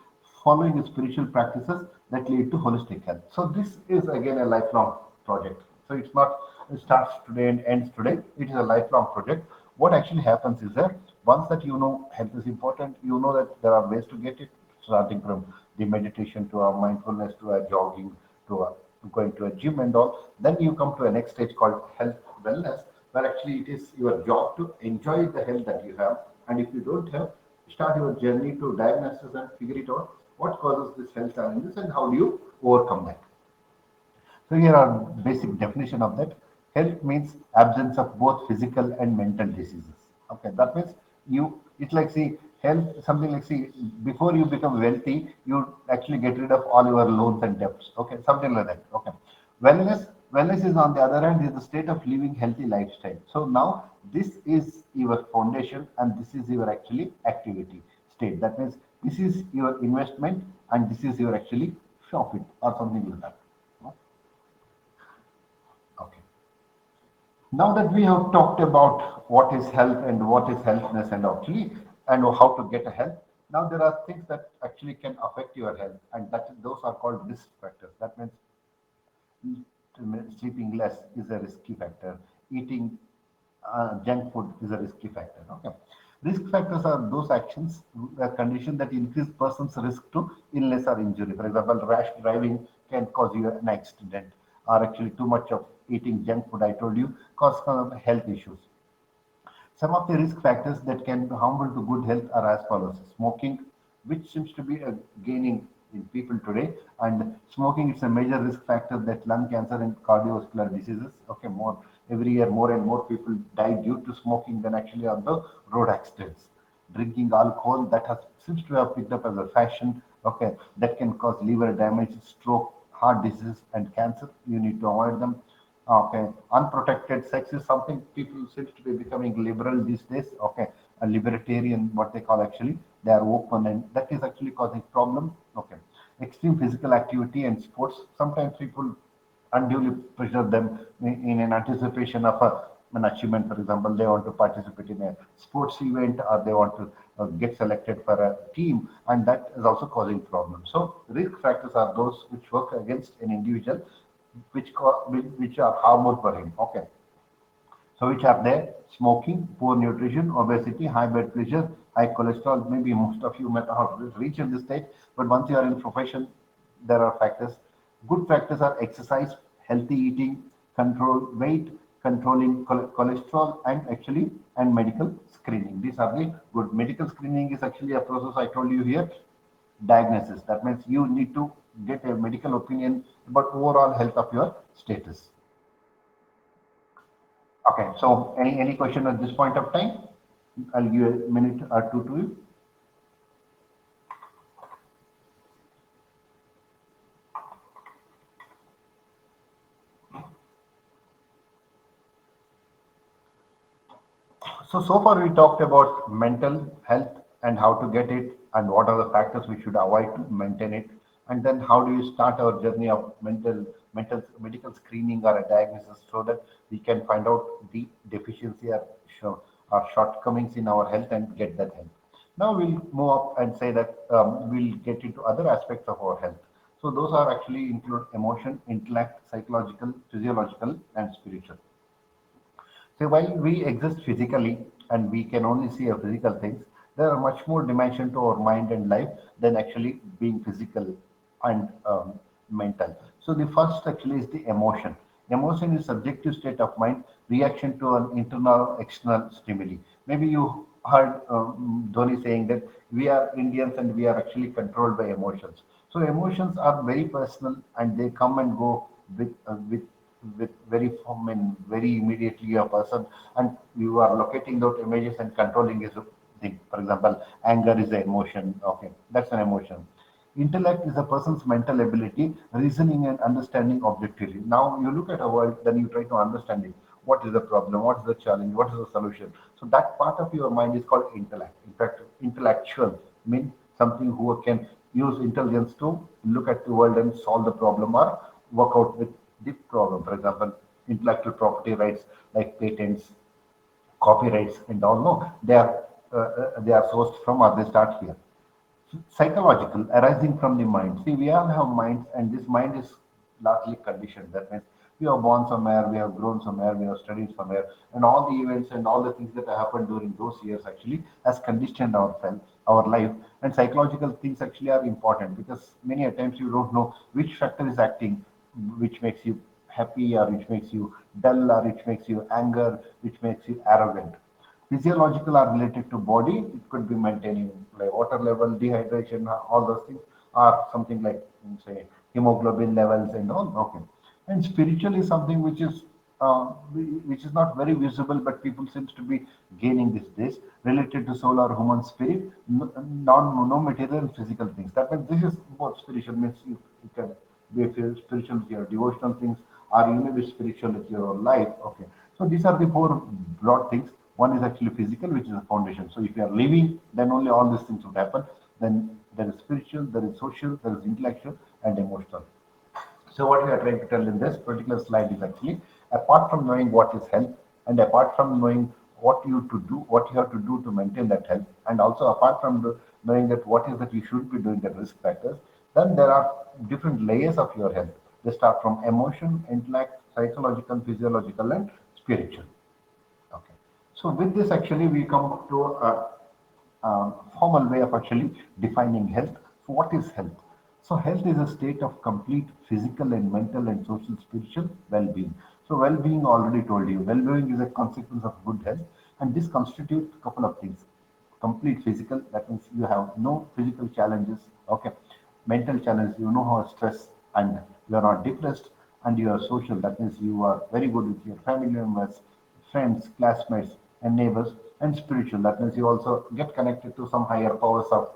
following spiritual practices that lead to holistic health. So this is again a lifelong project. So it's not it starts today and ends today. It is a lifelong project. What actually happens is that once that you know health is important, you know that there are ways to get it, starting from the meditation to our mindfulness to our jogging to our going to a gym and all. Then you come to a next stage called health wellness, where actually it is your job to enjoy the health that you have. And if you don't have, start your journey to diagnosis and figure it out what causes this health challenges and how do you overcome that. So here are basic definition of that. Health means absence of both physical and mental diseases. Okay, that means it's like see health something like see before you become wealthy, you actually get rid of all your loans and debts. Okay, something like that. Okay, wellness is on the other hand is the state of living healthy lifestyle. So now this is your foundation and this is your actually activity. state. That means this is your investment and this is your actually profit or something like that. Okay. Now that we have talked about what is health and what is healthness and actually and how to get a health, now there are things that actually can affect your health, and that those are called risk factors. That means sleeping less is a risky factor. Eating junk food is a risky factor. Okay. Risk factors are those actions, condition that increase person's risk to illness or injury. For example, rash driving can cause you an accident, or actually too much of eating junk food, I told you, cause health issues. Some of the risk factors that can be harmful to good health are as follows. Smoking, which seems to be gaining in people today, and smoking is a major risk factor that lung cancer and cardiovascular diseases. Okay, more every year, more and more people die due to smoking than actually on the road accidents. Drinking alcohol, that has seems to have picked up as a fashion. Okay, that can cause liver damage, stroke, heart disease, and cancer. You need to avoid them. Okay, unprotected sex is something people seems to be becoming liberal these days. Okay, a libertarian, what they call actually, they are open, and that is actually causing problems. Okay, extreme physical activity and sports. Sometimes people unduly pressure them in an anticipation of an achievement. For example, they want to participate in a sports event or they want to get selected for a team, and that is also causing problems. So, risk factors are those which work against an individual, which are harmful for him. Okay. So which are there? Smoking, poor nutrition, obesity, high blood pressure, high cholesterol. Maybe most of you might not reach in this state, but once you are in profession, there are factors. Good factors are exercise, healthy eating, control weight, controlling cholesterol, and actually and medical screening. These are the good. Medical screening is actually a process I told you here. Diagnosis. That means you need to get a medical opinion about overall health of your status. Okay, so any question at this point of time? I'll give a minute or two to you. So far we talked about mental health and how to get it and what are the factors we should avoid to maintain it. And then how do you start our journey of medical screening or a diagnosis so that we can find out the deficiency or shortcomings in our health and get that help. Now we'll move up and say that we'll get into other aspects of our health. So those are actually include emotion, intellect, psychological, physiological, and spiritual. So while we exist physically and we can only see a physical things, there are much more dimension to our mind and life than actually being physical and mental. So the first actually is the emotion. Emotion is subjective state of mind, reaction to an internal or external stimuli. Maybe you heard Dhoni saying that we are Indians and we are actually controlled by emotions. So emotions are very personal and they come and go with very form and very immediately a person, and you are locating those images and controlling his thing. For example, anger is an emotion. Okay, that's an emotion. Intellect is a person's mental ability, reasoning and understanding objectively. Now you look at a world, then you try to understand it. What is the problem? What is the challenge? What is the solution? So that part of your mind is called intellect. In fact, intellectual means something who can use intelligence to look at the world and solve the problem or work out with the problem. For example, intellectual property rights like patents, copyrights, and all. No, they are sourced from or they start here. Psychological, arising from the mind. See, we all have minds, and this mind is largely conditioned. That means we are born somewhere, we have grown somewhere, we have studied somewhere, and all the events and all the things that happened during those years actually has conditioned our life. And psychological things actually are important because many a times you don't know which factor is acting, which makes you happy or which makes you dull or which makes you anger, which makes you arrogant. Physiological are related to body. It could be maintaining like water level, dehydration, all those things are something like say hemoglobin levels and all. Okay, and spiritual is something which is not very visible, but people seems to be gaining these days related to soul or human spirit, no material and physical things. That means this is what spiritual means. You can be spiritual with your devotional things, or you may be spiritual with your life. Okay, so these are the four broad things. One is actually physical, which is a foundation. So if you are living, then only all these things would happen. Then there is spiritual, there is social, there is intellectual, and emotional. So what we are trying to tell in this particular slide is actually, apart from knowing what is health, and apart from knowing what you have to do to maintain that health, and also apart from knowing that what is that you should be doing, the risk factors, then there are different layers of your health. They start from emotion, intellect, psychological, physiological, and spiritual. Okay. So with this, actually, we come to formal way of actually defining health. So what is health? So health is a state of complete physical and mental and social spiritual well-being. So well-being already told you. Well-being is a consequence of good health, and this constitutes a couple of things. Complete physical, that means you have no physical challenges. Okay. Mental challenge, you know how stress, and you are not depressed, and you are social, that means you are very good with your family members, friends, classmates, and neighbors. And spiritual, that means you also get connected to some higher powers of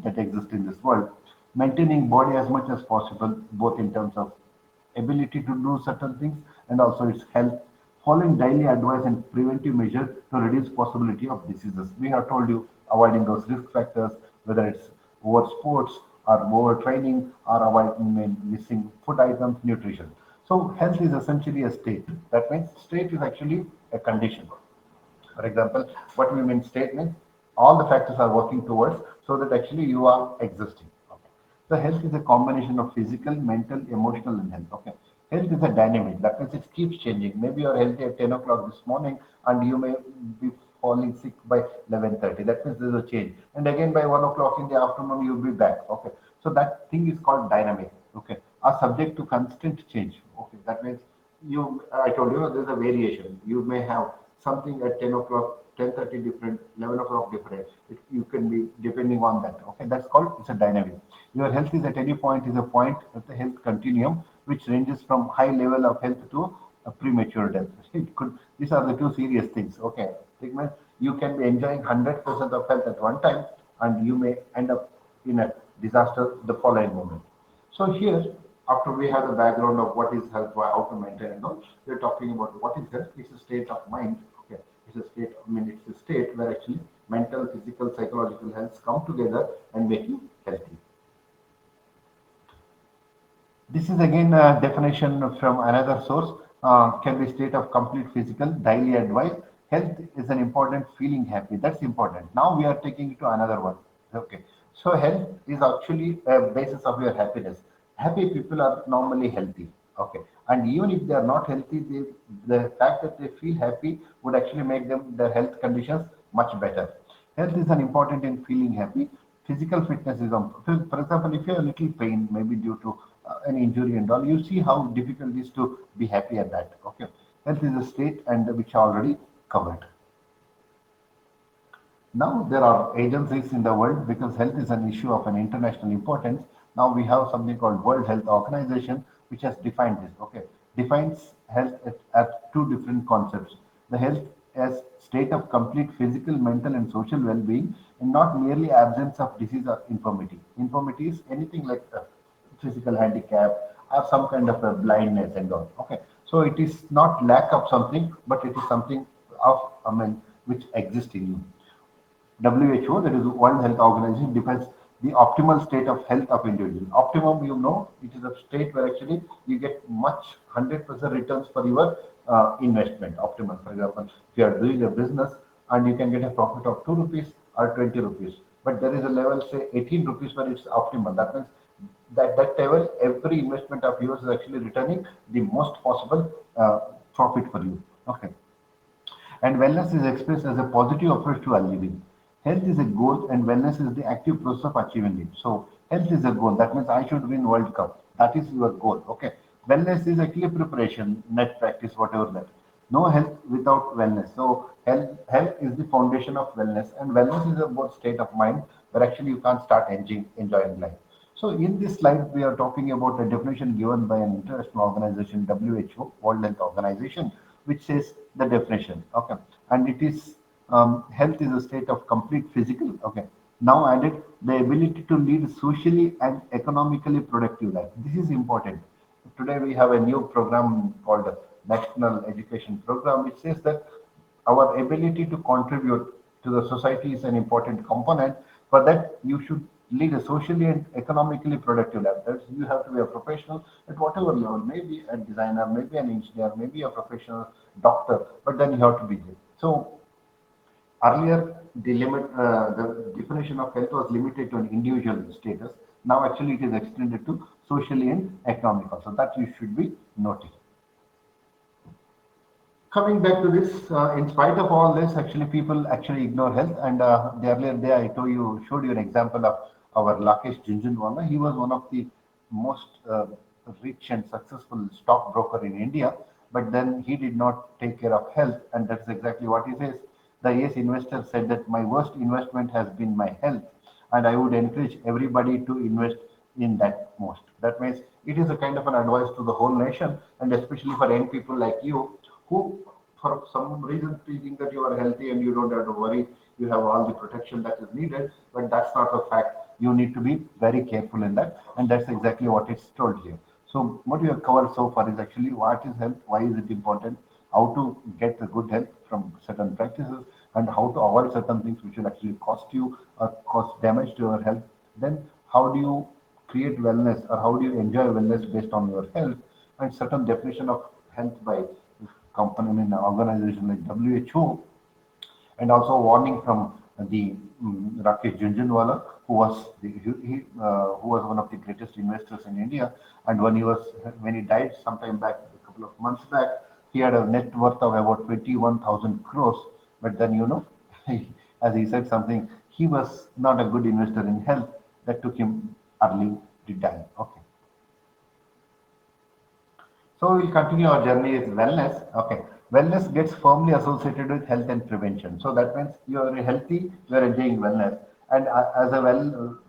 that exist in this world. Maintaining body as much as possible, both in terms of ability to do certain things and also its health. Following daily advice and preventive measures to reduce possibility of diseases. We have told you avoiding those risk factors, whether it's over sports or over training or avoiding missing food items, nutrition. So health is essentially a state. That means state is actually a condition. For example, what we mean state means all the factors are working towards so that actually you are existing. Okay. So health is a combination of physical, mental, emotional, and health. Okay. Health is a dynamic. That means it keeps changing. Maybe you are healthy at 10 o'clock this morning and you may be falling sick by 11:30. That means there's a change. And again by 1 o'clock in the afternoon you'll be back. Okay. So that thing is called dynamic. Okay. Are subject to constant change. Okay. That means I told you there's a variation. You may have something at 10 o'clock, 10:30 different, 11 o'clock different. You can be depending on that. Okay, that's called, it's a dynamic. Your health is at any point is a point of the health continuum, which ranges from high level of health to a premature death. These are the two serious things. Okay, you can be enjoying 100% of health at one time, and you may end up in a disaster the following moment. So here, after we have the background of what is health, how to maintain and all, we're talking about what is health. It's a state of mind. Okay, it's a state. I mean, it's a state where actually mental, physical, psychological health come together and make you healthy. This is again a definition from another source. Can be state of complete physical, daily advice. Health is an important feeling happy. That's important. Now we are taking it to another one. Okay. So health is actually a basis of your happiness. Happy people are normally healthy. Okay. And even if they are not healthy, the fact that they feel happy would actually make them their health conditions much better. Health is an important in feeling happy. Physical fitness is for example, if you have a little pain, maybe due to an injury and all, you see how difficult it is to be happy at that. Okay, health is a state and which are already covered. Now there are agencies in the world because health is an issue of an international importance. Now we have something called World Health Organization which has defined this. Okay, defines health at two different concepts. The health as state of complete physical, mental, and social well-being, and not merely absence of disease or infirmity. Infirmity is anything like physical handicap or some kind of a blindness and all. Okay, so it is not lack of something, but it is something of which exists in you. WHO, that is World Health Organization, defines the optimal state of health of individual. Optimum, it is a state where actually you get much 100% returns for your investment. Optimal, for example, if you are doing a business and you can get a profit of 2 rupees or 20 rupees, but there is a level, say 18 rupees, where it's optimal. That means that level, every investment of yours is actually returning the most possible profit for you. Okay. And wellness is expressed as a positive approach to our living. Health is a goal, and wellness is the active process of achieving it. So, health is a goal. That means I should win World Cup. That is your goal. Okay. Wellness is actually preparation, net practice, whatever that. No health without wellness. So, health is the foundation of wellness, and wellness is a both state of mind where actually you can't start enjoying life. So in this slide, we are talking about a definition given by an international organization, WHO, World Health Organization, which says the definition. Okay, and it is health is a state of complete physical. Okay, now added the ability to lead socially and economically productive life. This is important. Today we have a new program called National Education Program, which says that our ability to contribute to the society is an important component. For that, you should lead a socially and economically productive life. That's, you have to be a professional at whatever level, maybe a designer, maybe an engineer, maybe a professional doctor, but then you have to be there. So earlier, the definition of health was limited to an individual status. Now, actually, it is extended to socially and economical. So that you should be noting. Coming back to this, in spite of all this, actually people actually ignore health. And the earlier day I told you, showed you an example of our Lakesh Junjunwala. He was one of the most rich and successful stockbroker in India, but then he did not take care of health, and that's exactly what he says. The AS investor said that my worst investment has been my health, and I would encourage everybody to invest in that most. That means it is a kind of an advice to the whole nation, and especially for young people like you who, for some reason, thinking that you are healthy and you don't have to worry, you have all the protection that is needed, but that's not a fact. You need to be very careful in that, and that's exactly what it's told here. So, what we have covered so far is actually what is health, why is it important, how to get the good health from certain practices, and how to avoid certain things which will actually cost you or cause damage to your health. Then, how do you create wellness or how do you enjoy wellness based on your health, and certain definition of health by company in an organization like WHO, and also warning from the Rakesh Junjunwala, who was one of the greatest investors in India, and when he died sometime back, a couple of months back, he had a net worth of about 21,000 crores. But then as he said something, he was not a good investor in health. That took him early to die. Okay. So we'll continue our journey with wellness. Okay. Wellness gets firmly associated with health and prevention. So that means you are healthy, you are enjoying wellness. And as a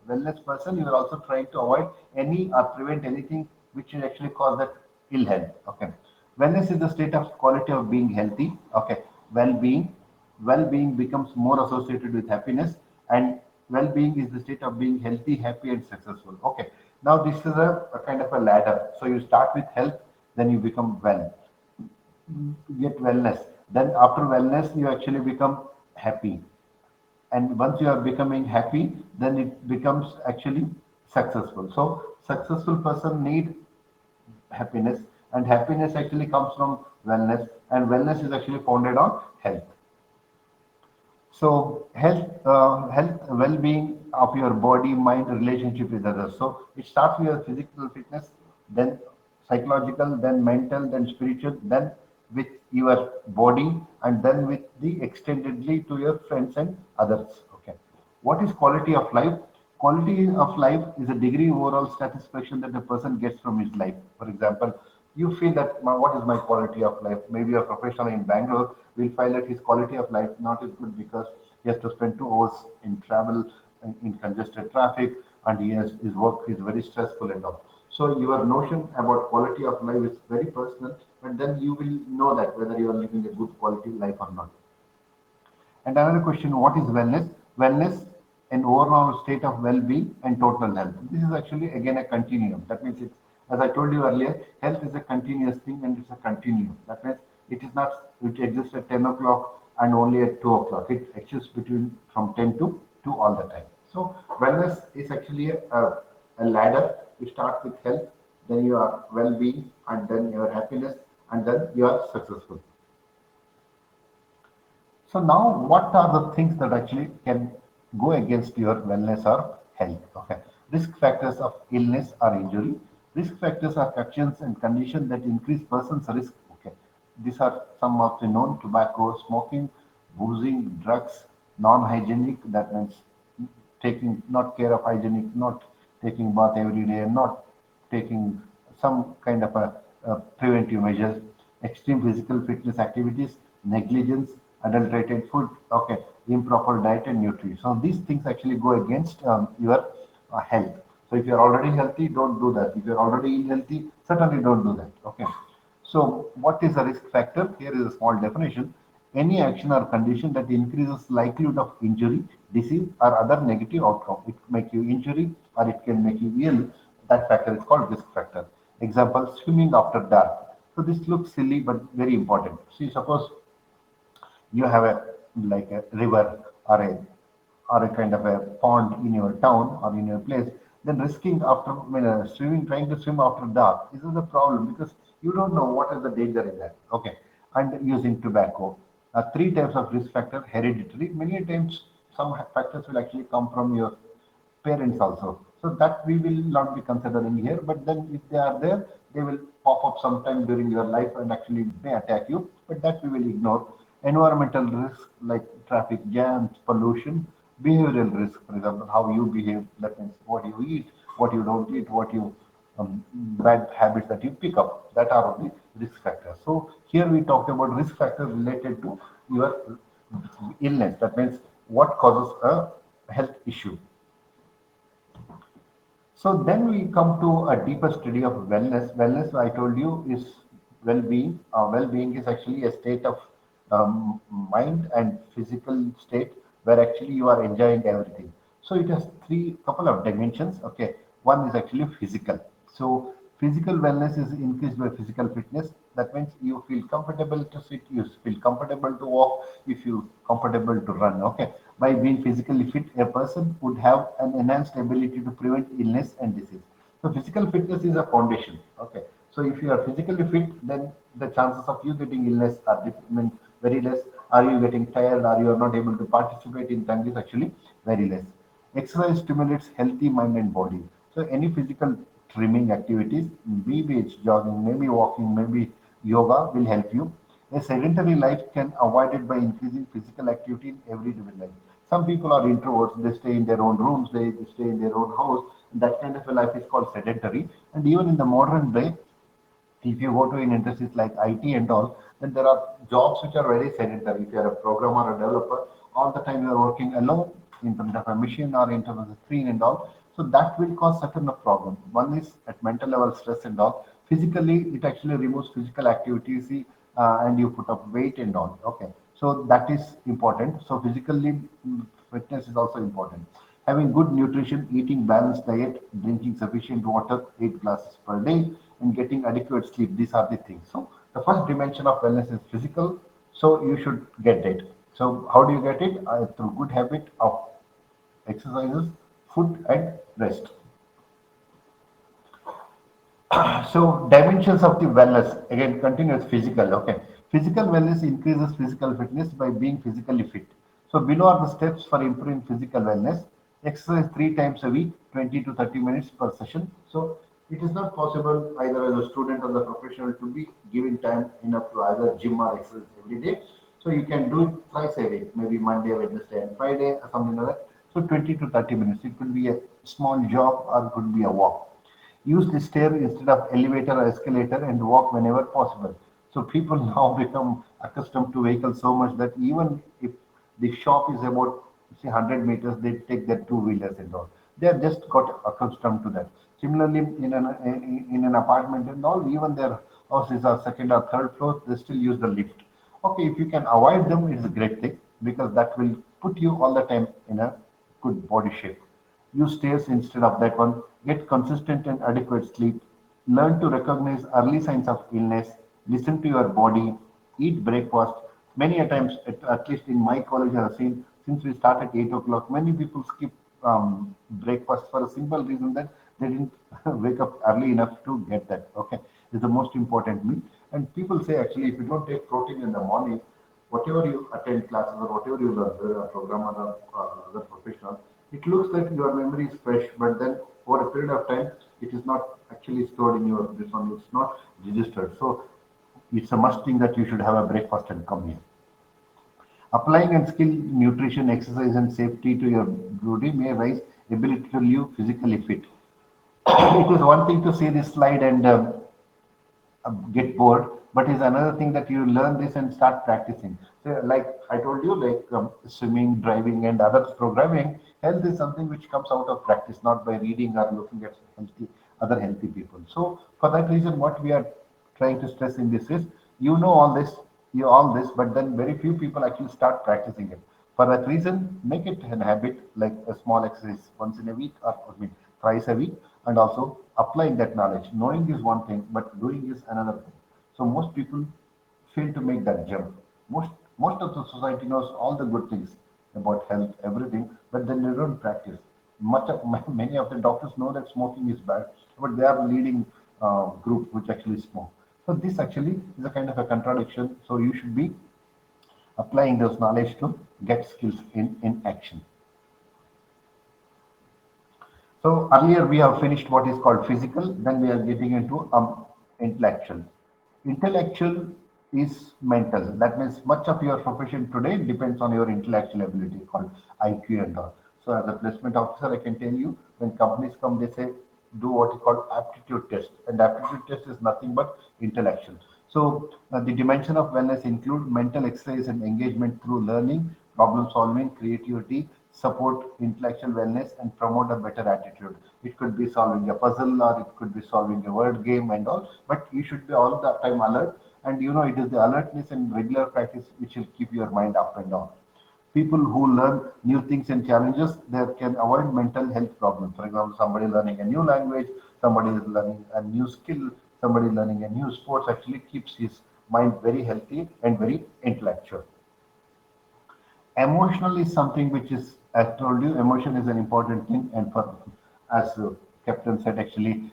wellness person, you are also trying to avoid any or prevent anything which will actually cause that ill health. Okay. Wellness is the state of quality of being healthy. Okay. Well-being. Well-being becomes more associated with happiness, and well-being is the state of being healthy, happy, and successful. Okay. Now this is a kind of a ladder. So you start with health, then you become well, get wellness, then after wellness you actually become happy, and once you are becoming happy, then it becomes actually successful. So successful person need happiness, and happiness actually comes from wellness, and wellness is actually founded on health. So health, well-being of your body, mind, relationship with others. So it starts with your physical fitness, then psychological, then mental, then spiritual, then with your body, and then with the extendedly to your friends and others. Okay. What is quality of life? Quality of life is a degree of overall satisfaction that a person gets from his life. For example, you feel that what is my quality of life? Maybe a professional in Bangalore will find that his quality of life not is good because he has to spend 2 hours in travel in congested traffic, and his work is very stressful and all. So your notion about quality of life is very personal, and then you will know that whether you are living a good quality life or not. And another question, what is wellness? Wellness, an overall state of well-being and total health. This is actually again a continuum. That means it's, as I told you earlier, health is a continuous thing and it's a continuum. That means it is not, it exists at 10 o'clock and only at 2 o'clock. It exists between from 10 to 2 all the time. So wellness is actually a ladder. You start with health, then your well-being, and then your happiness, and then you are successful. So now, what are the things that actually can go against your wellness or health? Okay, risk factors of illness or injury. Risk factors are actions and conditions that increase person's risk. Okay, these are some of the known: tobacco, smoking, boozing, drugs, non-hygienic. That means taking not care of hygienic, not taking bath every day, not taking some kind of a preventive measures, extreme physical fitness activities, negligence, adulterated food, okay, improper diet and nutrition. So these things actually go against your health. So if you're already healthy, don't do that. If you're already unhealthy, certainly don't do that. Okay. So what is a risk factor? Here is a small definition. Any action or condition that increases likelihood of injury, disease, or other negative outcome. It can make you injury or it can make you ill. That factor is called risk factor. Example, swimming after dark. So this looks silly but very important. See, suppose You have a like a river or a kind of a pond in your town or in your place, then risking after swimming, trying to swim after dark, this is the problem because you don't know what is the danger in that. Okay, and using tobacco. Three types of risk factor: hereditary. Many times, some factors will actually come from your parents also. So that we will not be considering here. But then if they are there, they will pop up sometime during your life and actually may attack you. But that we will ignore. Environmental risk like traffic jams, pollution, behavioral risk, for example, how you behave. That means what you eat, what you don't eat, what you bad habits that you pick up. That are only risk factors. So here we talked about risk factors related to your illness. That means what causes a health issue. So then we come to a deeper study of wellness. Wellness, I told you, is well-being. Well-being is actually a state of mind and physical state where actually you are enjoying everything. So it has three couple of dimensions. Okay, one is actually physical. So physical wellness is increased by physical fitness. That means you feel comfortable to sit, you feel comfortable to walk, you feel comfortable to run. Okay, by being physically fit, a person would have an enhanced ability to prevent illness and disease. So physical fitness is a foundation. Okay, so if you are physically fit, then the chances of you getting illness are very less. Are you getting tired? Are you not able to participate in things is actually very less. Exercise stimulates healthy mind and body. So any physical trimming activities, maybe it's jogging, maybe walking, maybe yoga will help you. A sedentary life can avoid it by increasing physical activity in everyday life. Some people are introverts, they stay in their own rooms, they stay in their own house. That kind of a life is called sedentary. And even in the modern day, if you go to an industries like IT and all, then there are jobs which are very sedentary. If you are a programmer or developer, all the time you are working alone in front of a machine or in front of the screen and all. So that will cause certain of problem. One is at mental level stress and all. Physically, it actually removes physical activities and you put up weight and all. Okay, so that is important. So physically, fitness is also important. Having good nutrition, eating balanced diet, drinking sufficient water, 8 glasses per day, and getting adequate sleep. These are the things. So the first dimension of wellness is physical. So you should get it. So how do you get it? Through good habit of exercises, food, and rest. So dimensions of the wellness again continuous physical. Okay, physical wellness increases physical fitness by being physically fit. So below are the steps for improving physical wellness. Exercise 3 times a week, 20 to 30 minutes per session. So it is not possible either as a student or the professional to be giving time enough to either gym or exercise every day. So you can do it twice a week, maybe Monday, Wednesday, and Friday, or something like that. So 20 to 30 minutes. It could be a small jog or it could be a walk. Use the stair instead of elevator or escalator and walk whenever possible. So people now become accustomed to vehicles so much that even if the shop is about say 100 meters, they take their two-wheelers and all. They have just got accustomed to that. Similarly, in an apartment and all, even their houses are second or third floor, they still use the lift. Okay, if you can avoid them, it's a great thing because that will put you all the time in a good body shape. Use stairs instead of that one. Get consistent and adequate sleep. Learn to recognize early signs of illness. Listen to your body. Eat breakfast. Many a times, at least in my college, I have seen since we start at 8 o'clock, many people skip breakfast for a simple reason that they didn't wake up early enough to get that. Okay, it's the most important meal. And people say actually, if you don't take protein in the morning, whatever you attend classes or whatever you learn, whether a programmer or other professional, it looks like your memory is fresh, but then over a period of time, it is not actually stored in your this one. It's not registered. So it's a must thing that you should have a breakfast and come here. Applying and skill nutrition, exercise, and safety to your body may raise ability to live physically fit. It is one thing to see this slide and get bored, but it's another thing that you learn this and start practicing. So like I told you, like swimming, driving, and other programming, health is something which comes out of practice, not by reading or looking at healthy other healthy people. So for that reason, what we are trying to stress in this is, you know all this, you all this, but then very few people actually start practicing it. For that reason, make it an habit, like a small exercise once in a week, or I mean thrice a week, and also applying that knowledge. Knowing is one thing, but doing is another thing. So most people fail to make that jump. Most Most of the society knows all the good things about health, everything, but then they don't practice. Much of many of the doctors know that smoking is bad, but they are leading group which actually smoke. So this actually is a kind of a contradiction. So you should be applying those knowledge to get skills in action. So earlier we have finished what is called physical, then we are getting into intellectual. Intellectual is mental. That means much of your profession today depends on your intellectual ability called IQ and all. So as a placement officer, I can tell you when companies come, they say do what is called aptitude test, and aptitude test is nothing but intellectual. So the dimension of wellness include mental exercise and engagement through learning, problem solving, creativity, support intellectual wellness, and promote a better attitude. It could be solving a puzzle or it could be solving a word game and all, but you should be all the time alert. And you know, it is the alertness and regular practice which will keep your mind up and down. People who learn new things and challenges, they can avoid mental health problems. For example, somebody learning a new language, somebody is learning a new skill, somebody learning a new sports actually keeps his mind very healthy and very intellectual. Emotional is something which is, I told you, emotion is an important thing. And for, as Captain said, actually,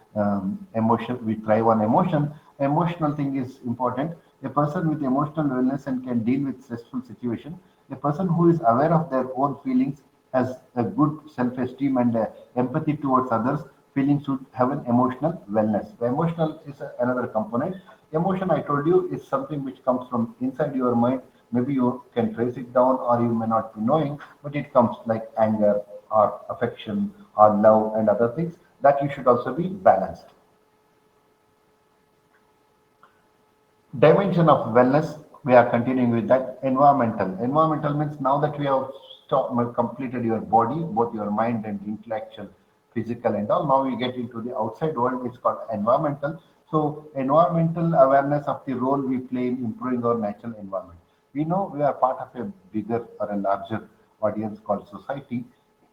emotion, we thrive on emotion. Emotional thing is important. A person with emotional wellness and can deal with stressful situation. A person who is aware of their own feelings has a good self-esteem and empathy towards others. Feelings should have an emotional wellness. The emotional is another component. Emotion, I told you, is something which comes from inside your mind. Maybe you can trace it down or you may not be knowing, but it comes like anger or affection or love and other things that you should also be balanced. Dimension of wellness, we are continuing with that. Environmental means now that we have completed your body, both your mind and intellectual, physical and all, now we get into the outside world. It's called environmental. So environmental awareness of the role we play in improving our natural environment. We know we are part of a bigger or a larger audience called society.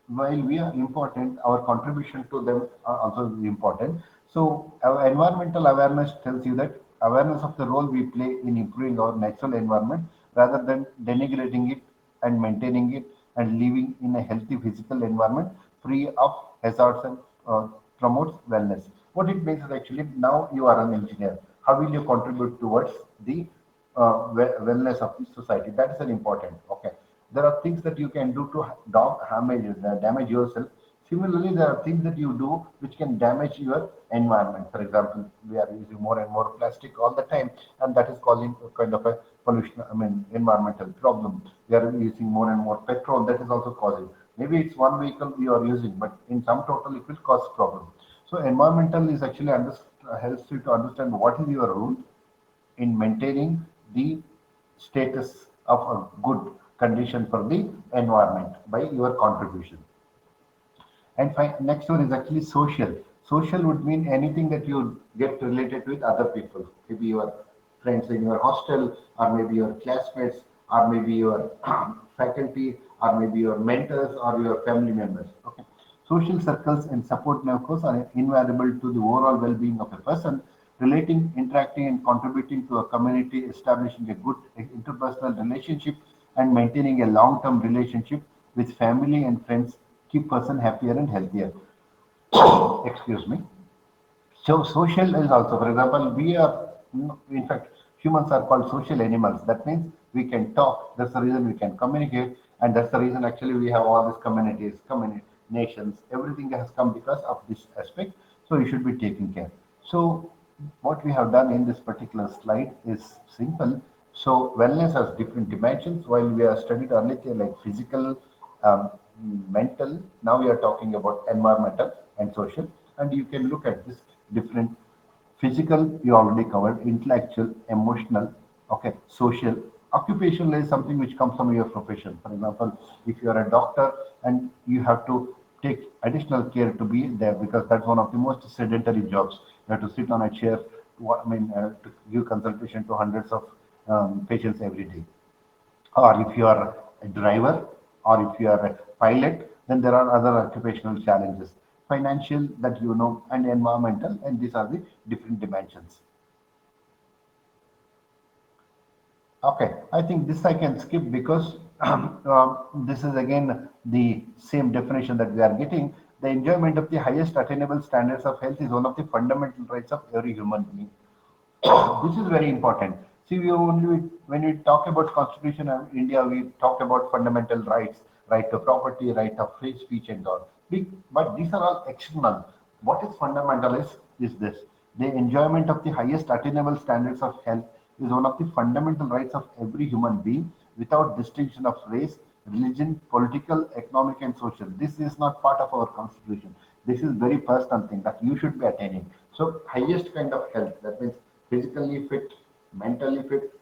While we are important, our contribution to them are also important. So our environmental awareness tells you that awareness of the role we play in improving our natural environment rather than denigrating it and maintaining it and living in a healthy physical environment free of hazards and promotes wellness. What it means is actually now you are an engineer. How will you contribute towards the wellness of the society? That is an important. Okay, there are things that you can do to damage yourself. Similarly, there are things that you do which can damage your environment. For example, we are using more and more plastic all the time, and that is causing a kind of a pollution, I mean, environmental problem. We are using more and more petrol, that is also causing. Maybe it's one vehicle we are using, but in sum total, it will cause problem. So, environmental is actually helps you to understand what is your role in maintaining the status of a good condition for the environment by your contribution. And next one is actually social. Social would mean anything that you get related with other people, maybe your friends in your hostel, or maybe your classmates, or maybe your faculty, or maybe your mentors, or your family members. Okay. Social circles and support networks are invaluable to the overall well-being of a person. Relating, interacting, and contributing to a community, establishing a good interpersonal relationship, and maintaining a long-term relationship with family and friends keep person happier and healthier. Excuse me. So social is also, for example, we are, in fact, humans are called social animals. That means we can talk. That's the reason we can communicate, and that's the reason actually we have all these communities, nations. Everything has come because of this aspect. So you should be taking care. So what we have done in this particular slide is simple. So wellness has different dimensions. While we have studied earlier like physical, um, mental, now we are talking about environmental and social. And you can look at this different physical, you already covered, intellectual, emotional, okay, social. Occupational is something which comes from your profession. For example, if you are a doctor and you have to take additional care to be there because that's one of the most sedentary jobs. You have to sit on a chair, to give consultation to hundreds of patients every day. Or if you are a driver or if you are a pilot, then there are other occupational challenges, financial that you know, and environmental, and these are the different dimensions. Okay, I think this I can skip because this is again the same definition that we are getting. The enjoyment of the highest attainable standards of health is one of the fundamental rights of every human being. This is very important. See, we only when we talk about Constitution of India, we talk about fundamental rights, right to property, right of free speech, and all. But these are all external. What is fundamental is this: the enjoyment of the highest attainable standards of health is one of the fundamental rights of every human being, without distinction of race, religion, political, economic, and social. This is not part of our Constitution. This is very personal thing that you should be attaining. So, highest kind of health, that means physically fit, mentally fit,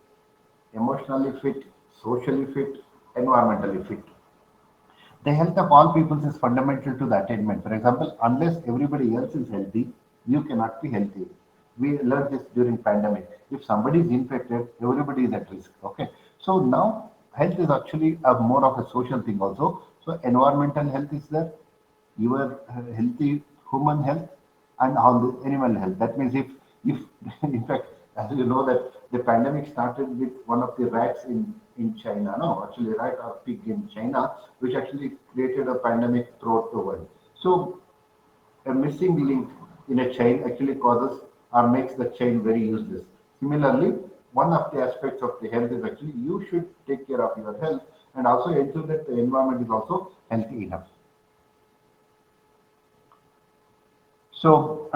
emotionally fit, socially fit, environmentally fit. The health of all peoples is fundamental to the attainment. For example, unless everybody else is healthy, you cannot be healthy. We learned this during pandemic. If somebody is infected, everybody is at risk. Okay. So now health is actually a more of a social thing also. So environmental health is there, your healthy human health, and all the animal health. That means if in fact, as you know that the pandemic started with one of the rats in China. No, actually rat or pig in China, which actually created a pandemic throughout the world. So a missing link in a chain actually causes or makes the chain very useless. Similarly, one of the aspects of the health is actually you should take care of your health and also ensure that the environment is also healthy enough. So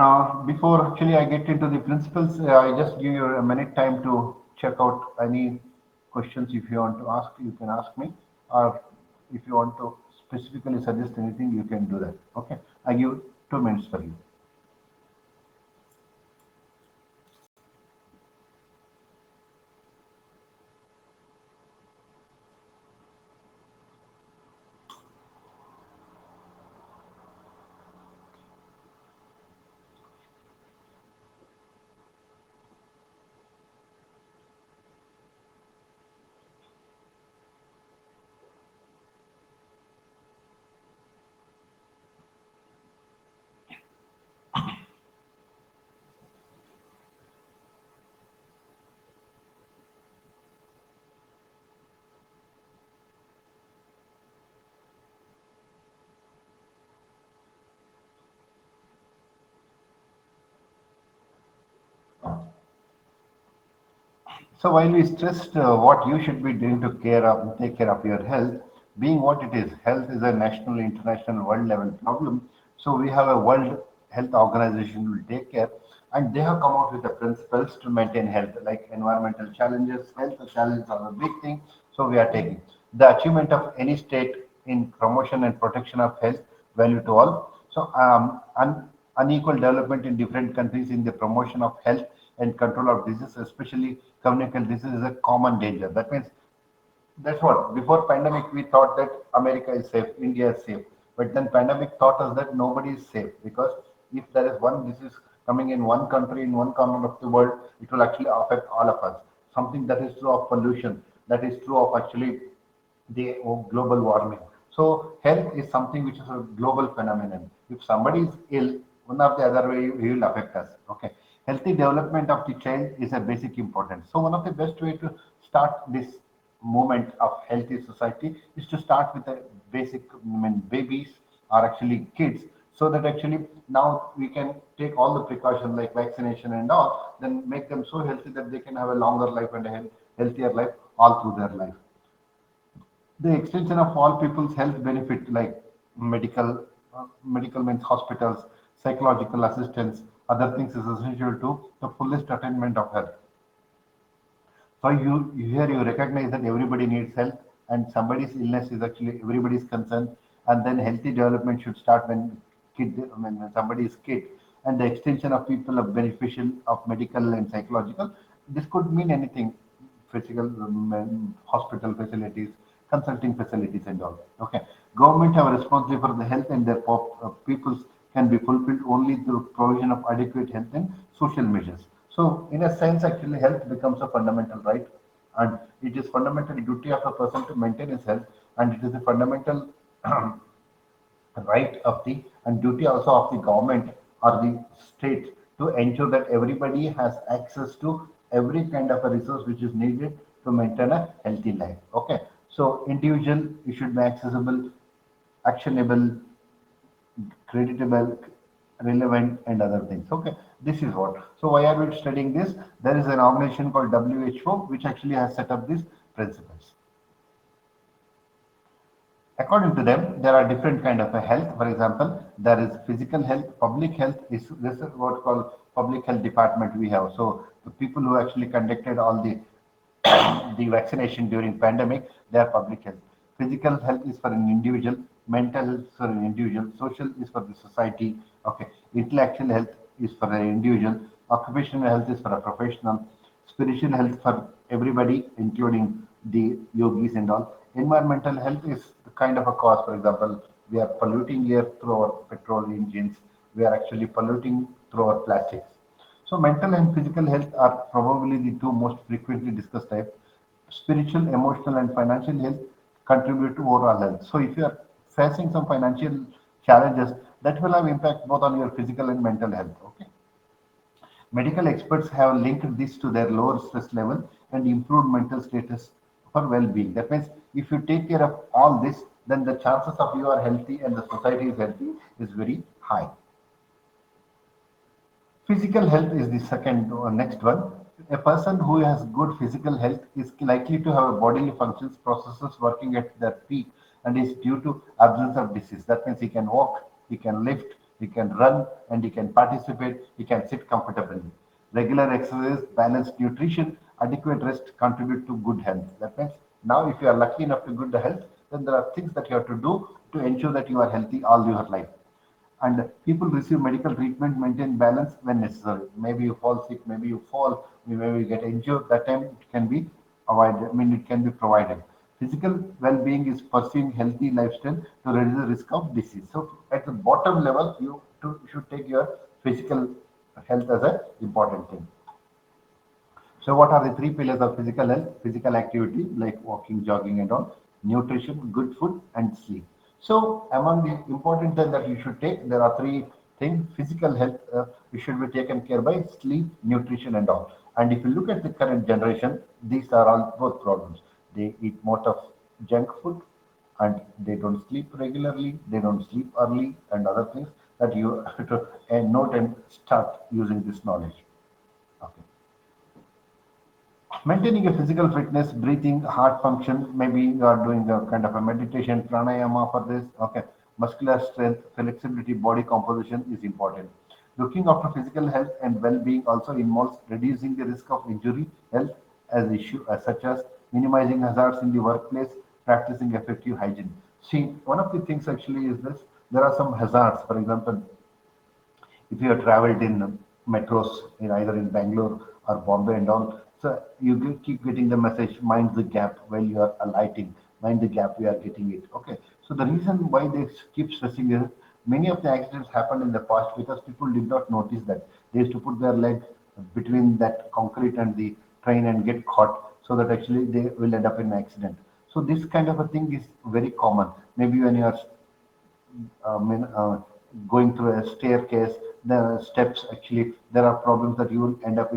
before actually I get into the principles, I just give you a minute time to check out any questions. If you want to ask, you can ask me, or if you want to specifically suggest anything, you can do that. Okay, I give 2 minutes for you. So while we stressed what you should be doing to take care of your health, being what it is, health is a national, international, world level problem. So we have a World Health Organization will take care, and they have come out with the principles to maintain health, like environmental challenges, health challenges are a big thing. So we are taking the achievement of any state in promotion and protection of health value to all. So unequal development in different countries in the promotion of health and control of disease, especially communicable disease, is a common danger. That means that's what before pandemic we thought that America is safe, India is safe, but then pandemic taught us that nobody is safe because if there is one disease coming in one country in one corner of the world, it will actually affect all of us. Something that is true of pollution, that is true of actually the global warming. So health is something which is a global phenomenon. If somebody is ill, one or the other way he will affect us. Okay. Healthy development of the child is a basic importance. So one of the best way to start this movement of healthy society is to start with the basic, I mean, babies are actually kids, so that actually now we can take all the precautions like vaccination and all, then make them so healthy that they can have a longer life and a healthier life all through their life. The extension of all people's health benefit like medical means hospitals, psychological assistance, other things is essential to the fullest attainment of health. So here you recognize that everybody needs help and somebody's illness is actually everybody's concern, and then healthy development should start when somebody is kid, and the extension of people of beneficial of medical and psychological. This could mean anything, physical hospital facilities, consulting facilities and all. Okay, government have a responsibility for the health and their peoples can be fulfilled only through provision of adequate health and social measures. So, in a sense, actually, health becomes a fundamental right, and it is fundamental duty of a person to maintain his health, and it is a fundamental right of the and duty also of the government or the state to ensure that everybody has access to every kind of a resource which is needed to maintain a healthy life. Okay, so individual, it should be accessible, actionable, creditable, relevant, and other things. Okay, this is what. So why are we studying this? There is an organization called WHO which actually has set up these principles. According to them, there are different kind of a health. For example, there is physical health, public health is this is what called public health department we have. So the people who actually conducted all the vaccination during pandemic, they are public health. Physical health is for an individual, mental health is for an individual, social is for the society. Okay, intellectual health is for an individual, occupational health is for a professional, spiritual health for everybody, including the yogis and all. Environmental health is kind of a cause. For example, we are polluting air through our petrol engines. We are actually polluting through our plastics. So mental and physical health are probably the two most frequently discussed types. Spiritual, emotional, and financial health contribute to overall health. So if you are facing some financial challenges, that will have impact both on your physical and mental health. Okay. Medical experts have linked this to their lower stress level and improved mental status for well-being. That means if you take care of all this, then the chances of you are healthy and the society is healthy is very high. Physical health is the second or next one. A person who has good physical health is likely to have bodily functions, processes working at their peak, and is due to absence of disease. That means he can walk, he can lift, he can run, and he can participate, he can sit comfortably. Regular exercise, balanced nutrition, adequate rest contribute to good health. That means now if you are lucky enough to good health, then there are things that you have to do to ensure that you are healthy all your life. And people receive medical treatment, maintain balance when necessary. Maybe you fall sick, maybe you fall, maybe you get injured. That time it can be avoided. I mean, it can be provided. Physical well-being is pursuing healthy lifestyle to reduce the risk of disease. So at the bottom level, should take your physical health as an important thing. So what are the three pillars of physical health? Physical activity like walking, jogging and all, nutrition, good food and sleep. So among the important things that you should take, there are three things. Physical health, you should be taken care by sleep, nutrition and all. And if you look at the current generation, these are all both problems. They eat most of junk food and they don't sleep regularly, they don't sleep early and other things that you have to note and start using this knowledge. Okay. Maintaining a physical fitness, breathing, heart function, maybe you are doing a kind of a meditation, pranayama for this. Okay, muscular strength, flexibility, body composition is important. Looking after physical health and well-being also involves reducing the risk of injury, health as issue, such as minimizing hazards in the workplace, practicing effective hygiene. See, one of the things actually is this: there are some hazards. For example, if you have traveled in metros in either in Bangalore or Bombay and all, so you keep getting the message, mind the gap while you are alighting, mind the gap, we are getting it. Okay. So the reason why they keep stressing is many of the accidents happened in the past because people did not notice that. They used to put their leg between that concrete and the train and get caught so that actually they will end up in an accident. So this kind of a thing is very common. Maybe when you are mean, going through a staircase, the steps actually there are problems that you will end up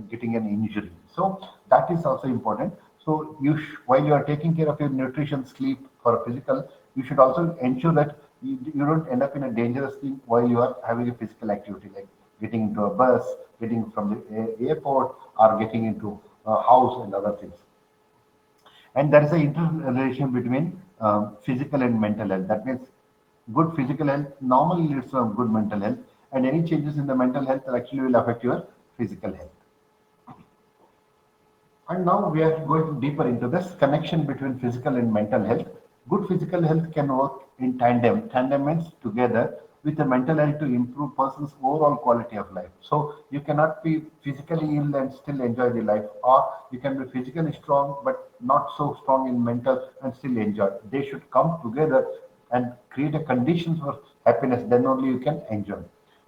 getting an injury. So that is also important. So while you are taking care of your nutrition, sleep for physical, you should also ensure that you don't end up in a dangerous thing while you are having a physical activity like getting into a bus, getting from the airport, or getting into a house and other things. And there is an interrelation between physical and mental health. That means good physical health normally leads to good mental health, and any changes in the mental health actually will affect your physical health. And now we are going deeper into this connection between physical and mental health. Good physical health can work in tandem. Tandem means together with the mental health to improve person's overall quality of life. So you cannot be physically ill and still enjoy the life, or you can be physically strong but not so strong in mental and still enjoy. They should come together and create a conditions for happiness. Then only you can enjoy.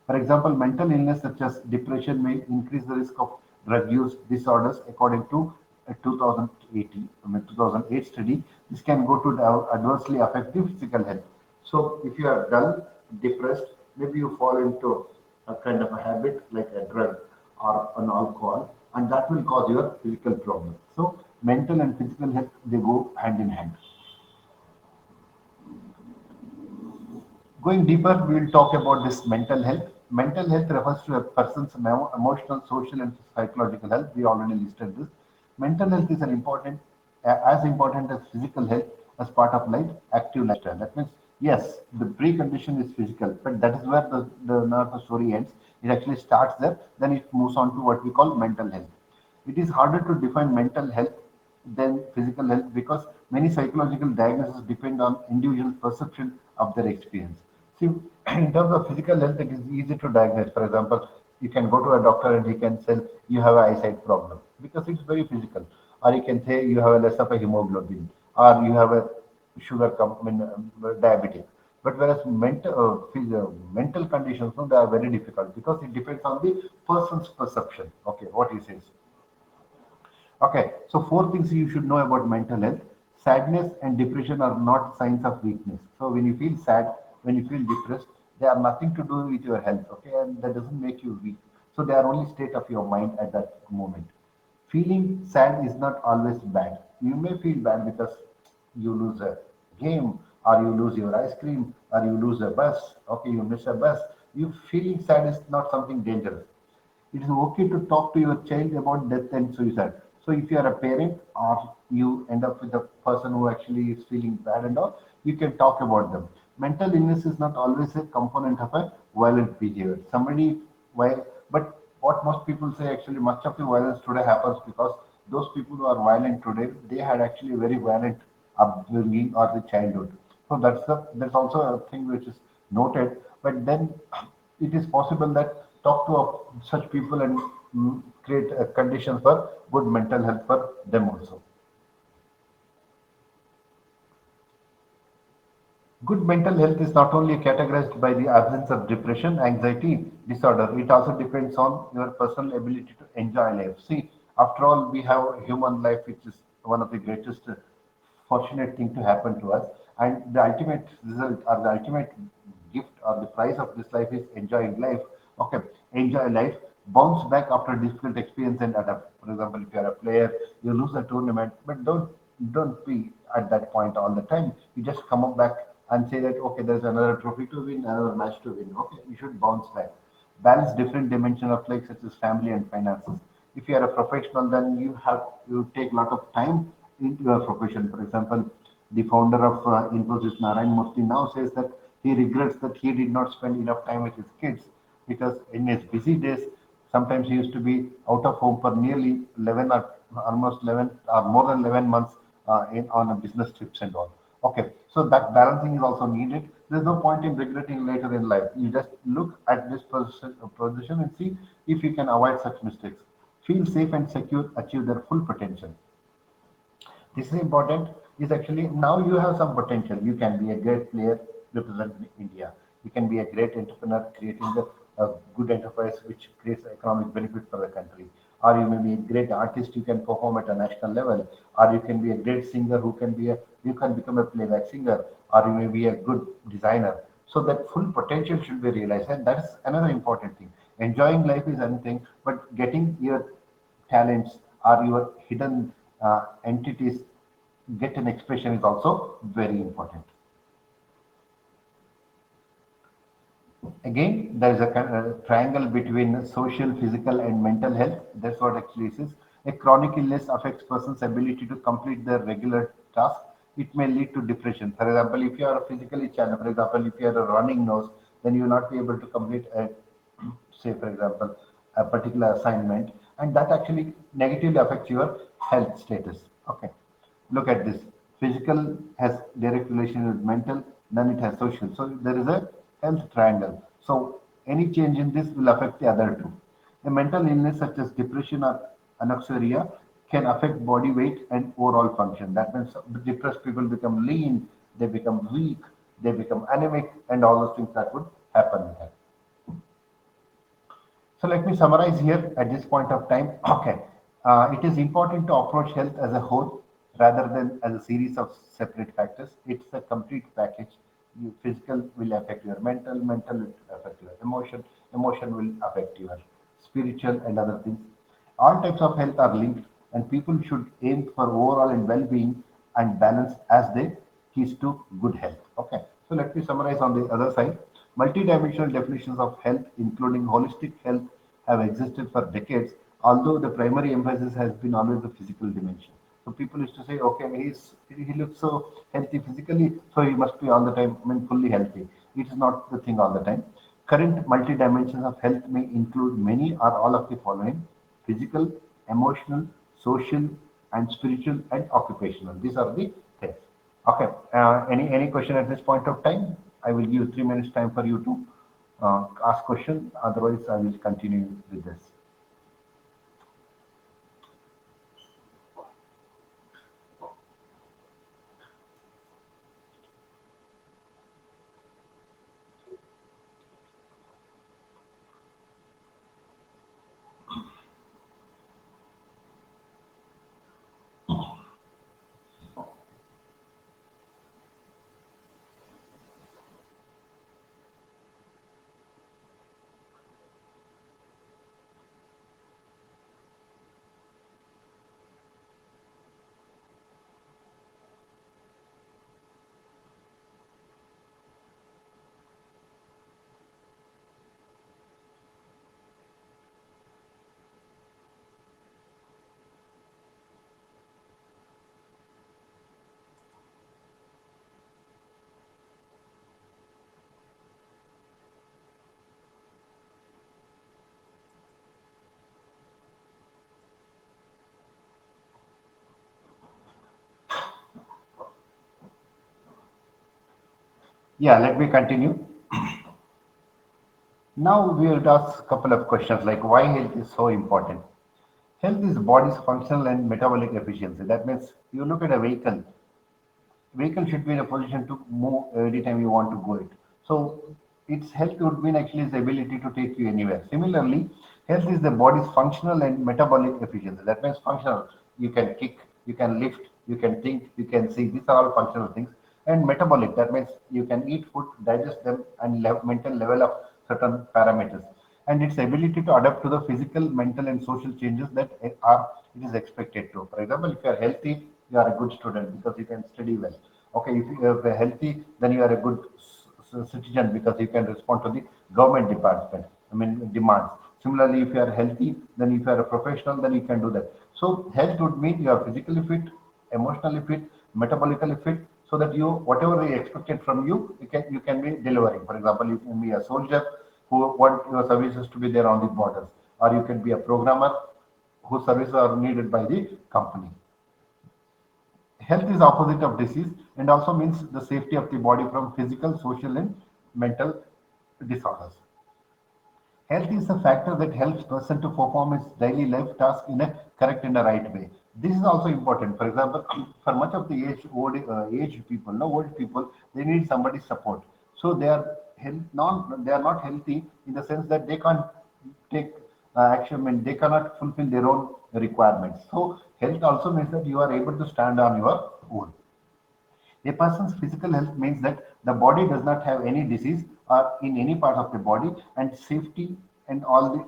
For example, mental illness such as depression may increase the risk of drug use disorders according to a 2008 study. This can go to adversely affect the physical health. So if you are dull, depressed, maybe you fall into a kind of a habit like a drug or an alcohol, and that will cause your physical problem. So mental and physical health, they go hand in hand. Going deeper, we will talk about this mental health. Mental health refers to a person's emotional, social, and psychological health. We already listed this. Mental health is as important as physical health as part of life, active lifestyle. That means, yes, the precondition is physical, but that is where the nervous story ends. It actually starts there, then it moves on to what we call mental health. It is harder to define mental health than physical health because many psychological diagnoses depend on individual perception of their experience. See, in terms of physical health, it is easy to diagnose. For example, you can go to a doctor and he can say you have an eyesight problem because it's very physical, or he can say you have a less of a hemoglobin, or you have a diabetic. But whereas mental conditions, no, they are very difficult because it depends on the person's perception. Okay, what he says. Okay, so four things you should know about mental health. Sadness and depression are not signs of weakness. So when you feel sad, when you feel depressed, they are nothing to do with your health, okay, and that doesn't make you weak. So they are only state of your mind at that moment. Feeling sad is not always bad. You may feel bad because you lose a game, or you lose your ice cream, or you lose a bus. Okay, you miss a bus. You feeling sad is not something dangerous. It is okay to talk to your child about death and suicide. So if you are a parent or you end up with a person who actually is feeling bad and all, you can talk about them. Mental illness is not always a component of a violent behavior. But what most people say, actually much of the violence today happens because those people who are violent today, they had actually very violent upbringing or the childhood. So that's also a thing which is noted. But then it is possible that talk to such people and create conditions for good mental health for them also. Good mental health is not only categorized by the absence of depression, anxiety, disorder, it also depends on your personal ability to enjoy life. See, after all, we have a human life, which is one of the greatest fortunate thing to happen to us. And the ultimate result or the ultimate gift or the price of this life is enjoying life. Okay, enjoy life, bounce back after difficult experience and adapt. For example, if you are a player, you lose a tournament, but don't be at that point all the time. You just come up back and say that okay, there's another trophy to win, another match to win. Okay, you should bounce back. Balance different dimensions of life such as family and finances. If you are a professional, then you take a lot of time into your profession. For example, the founder of Infosys, Narayan Murthy, now says that he regrets that he did not spend enough time with his kids because in his busy days, sometimes he used to be out of home for nearly 11 or almost 11 or more than 11 months on a business trips and all. Okay, so that balancing is also needed. There's no point in regretting later in life. You just look at this position and see if you can avoid such mistakes. Feel safe and secure, achieve their full potential. This is important. Is actually now you have some potential. You can be a great player representing India. You can be a great entrepreneur creating a good enterprise which creates economic benefit for the country. Or you may be a great artist. You can perform at a national level. Or you can be a great singer who can be a you can become a playback singer. Or you may be a good designer. So that full potential should be realized, and that's another important thing. Enjoying life is anything, but getting your talents or your hidden entities get an expression is also very important. Again, there is a triangle between social, physical, and mental health. That's what actually it is. A chronic illness affects person's ability to complete their regular task. It may lead to depression. For example, if you are physically challenged, for example, if you are a running nose, then you will not be able to complete a, say, for example, a particular assignment, and that actually negatively affects your health status. Okay, look at this. Physical has direct relation with mental, then it has social. So there is a health triangle. So any change in this will affect the other two. A mental illness such as depression or anorexia can affect body weight and overall function. That means depressed people become lean, they become weak, they become anemic, and all those things that would happen here. So let me summarize here at this point of time. Okay, it is important to approach health as a whole rather than as a series of separate factors. It's a complete package. Your physical will affect your mental will affect your emotion will affect your spiritual and other things. All types of health are linked, and people should aim for overall and well-being and balance as they keys to good health. Okay, so let me summarize on the other side. Multidimensional definitions of health, including holistic health, have existed for decades, although the primary emphasis has been always the physical dimension. So people used to say, okay, he looks so healthy physically, so he must be all the time, fully healthy. It is not the thing all the time. Current multi-dimensions of health may include many or all of the following: physical, emotional, social, and spiritual and occupational. These are the things. Okay. Any question at this point of time? I will give 3 minutes time for you to ask question. Otherwise, I will continue with this. Yeah, let me continue. Now we will ask a couple of questions like why health is so important. Health is body's functional and metabolic efficiency. That means you look at a vehicle should be in a position to move every time you want to go it. So its health would mean actually its ability to take you anywhere. Similarly, health is the body's functional and metabolic efficiency. That means functional. You can kick, you can lift, you can think, you can see. These are all functional things. And metabolic, that means you can eat food, digest them, and maintain level of certain parameters. And its ability to adapt to the physical, mental, and social changes that are it is expected to. For example, if you are healthy, you are a good student because you can study well. Okay, if you are healthy, then you are a good citizen because you can respond to the government department. Demands. Similarly, if you are healthy, then if you are a professional, then you can do that. So health would mean you are physically fit, emotionally fit, metabolically fit, so that you whatever they expected from you, you can be delivering. For example, you can be a soldier who want your services to be there on the borders, or you can be a programmer whose services are needed by the company. Health is opposite of disease and also means the safety of the body from physical, social, and mental disorders. Health is a factor that helps person to perform his daily life task in a correct and a right way. This is also important. For example, for much of the aged people, no old people, they need somebody's support. So they are not healthy in the sense that they can't take action. They cannot fulfill their own requirements. So health also means that you are able to stand on your own. A person's physical health means that the body does not have any disease or in any part of the body and safety and all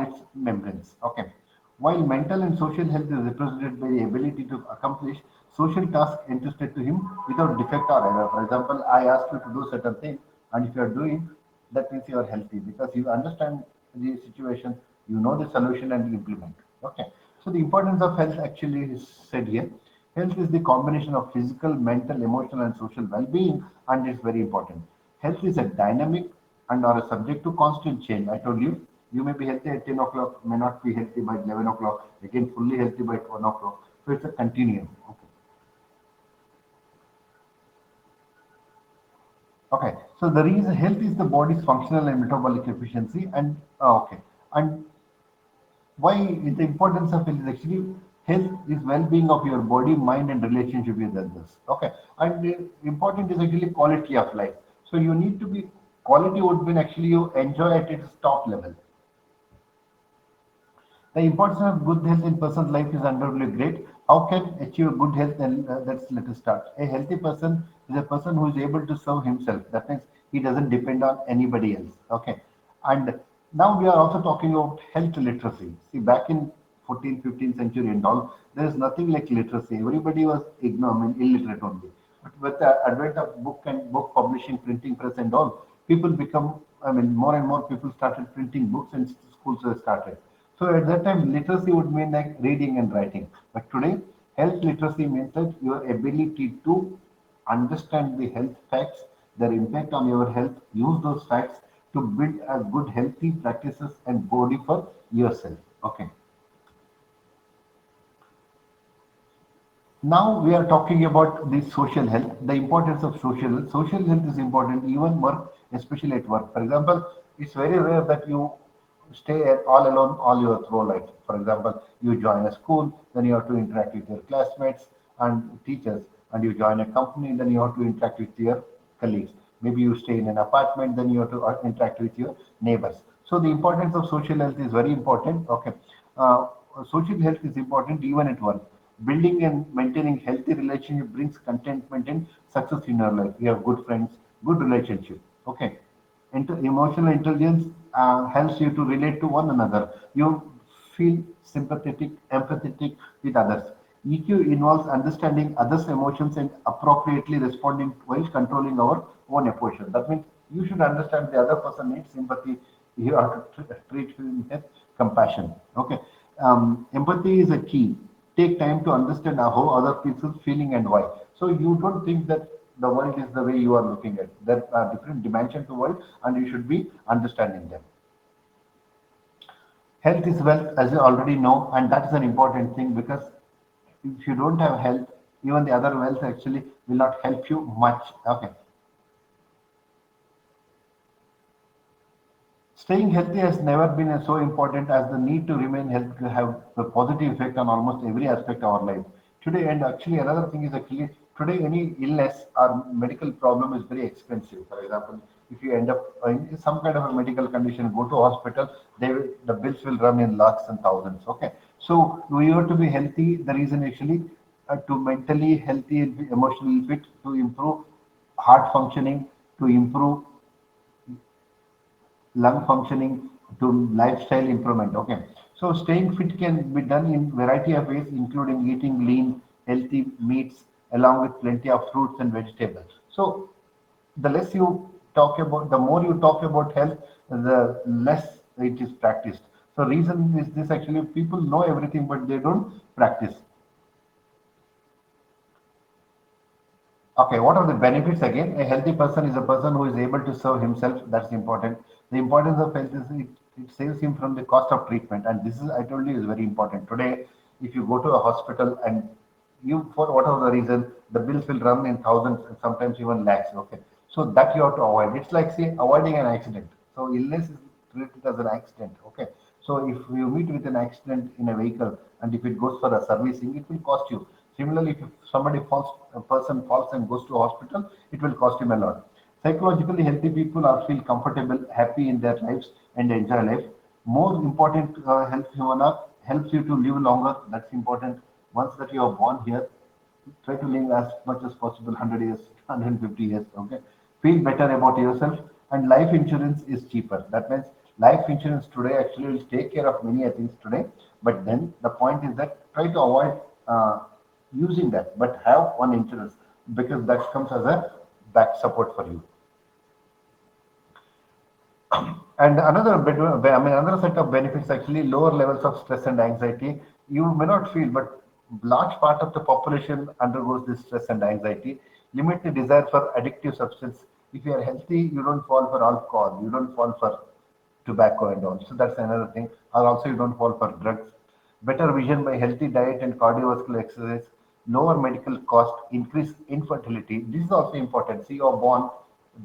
its membranes. Okay. While mental and social health is represented by the ability to accomplish social tasks entrusted to him without defect or error. For example, I ask you to do certain things, and if you are doing, that means you are healthy because you understand the situation, you know the solution and implement. Okay. So the importance of health actually is said here. Health is the combination of physical, mental, emotional, and social well-being, and it's very important. Health is a dynamic and are a subject to constant change. I told you, you may be healthy at 10 o'clock, may not be healthy by 11 o'clock, again fully healthy by 1 o'clock. So it's a continuum. Okay. Okay. So the reason health is the body's functional and metabolic efficiency, and okay, and why is the importance of health is actually health is well-being of your body, mind, and relationship with others. Okay, and the important is actually quality of life. So you need to be quality would mean actually you enjoy at its top level. The importance of good health in person's life is undoubtedly great. How can achieve good health? And let's let us start. A healthy person is a person who is able to serve himself. That means he doesn't depend on anybody else. Okay, and Now we are also talking about health literacy. See, back in 14th, 15th century and all, there is nothing like literacy. Everybody was ignorant, I mean, illiterate only. But with the advent of book and book publishing, printing press and all, people become, I mean, more and more people started printing books and schools were started. So at that time, literacy would mean like reading and writing. But today, health literacy means that your ability to understand the health facts, their impact on your health, use those facts to build a good healthy practices and body for yourself. Okay. Now we are talking about the social health, the importance of social health. Social health is important, even work, especially at work. For example, it's very rare that you stay all alone all your through life. For example, you join a school, then you have to interact with your classmates and teachers, and you join a company, then you have to interact with your colleagues. Maybe you stay in an apartment, then you have to interact with your neighbors. So the importance of social health is very important. Okay, uh, social health is important even at work. Building and maintaining healthy relationship brings contentment and success in your life. You have good friends, good relationship. Okay, emotional intelligence helps you to relate to one another. You feel sympathetic, empathetic with others. EQ involves understanding others' emotions and appropriately responding while controlling our own emotion. That means you should understand the other person needs sympathy. You have to treat him with compassion. Okay. Empathy is a key. Take time to understand how other people feeling and why. So you don't think that the world is the way you are looking at. There are different dimensions to world, and you should be understanding them. Health is wealth, as you already know, and that is an important thing because if you don't have health, even the other wealth actually will not help you much. Okay. Staying healthy has never been so important as the need to remain healthy to have a positive effect on almost every aspect of our life. Today, and actually another thing is actually today any illness or medical problem is very expensive. For example, if you end up in some kind of a medical condition, go to hospital, the bills will run in lakhs and thousands. Okay, so we have to be healthy. The reason actually to mentally healthy and emotionally fit to improve heart functioning, to improve lung functioning to lifestyle improvement. Okay, so staying fit can be done in variety of ways, including eating lean, healthy meats along with plenty of fruits and vegetables. So the less you talk about, the more you talk about health, the less it is practiced. So reason is this actually people know everything, but they don't practice. Okay, what are the benefits again? A healthy person is a person who is able to serve himself. That's important. The importance of health is it saves him from the cost of treatment. And this is, I told you, is very important. Today, if you go to a hospital and you, for whatever the reason, the bills will run in thousands and sometimes even lakhs. Okay. So that you have to avoid. It's like, say, avoiding an accident. So illness is treated as an accident. Okay. So if you meet with an accident in a vehicle and if it goes for a servicing, it will cost you. Similarly, if somebody falls, a person falls and goes to hospital, it will cost him a lot. Psychologically healthy people are feel comfortable, happy in their lives and enjoy life. More important, health humana helps you to live longer. That's important. Once that you are born here, try to live as much as possible 100 years, 150 years. Okay, feel better about yourself, and life insurance is cheaper. That means life insurance today actually will take care of many things today, but then the point is that try to avoid using that, but have one insurance because that comes as a back support for you. And another set of benefits actually lower levels of stress and anxiety. You may not feel, but large part of the population undergoes this stress and anxiety. Limit the desire for addictive substance. If you are healthy, you don't fall for alcohol. You don't fall for tobacco and all. So that's another thing. Or also you don't fall for drugs. Better vision by healthy diet and cardiovascular exercise. Lower medical cost. Increase infertility. This is also important. See, you're born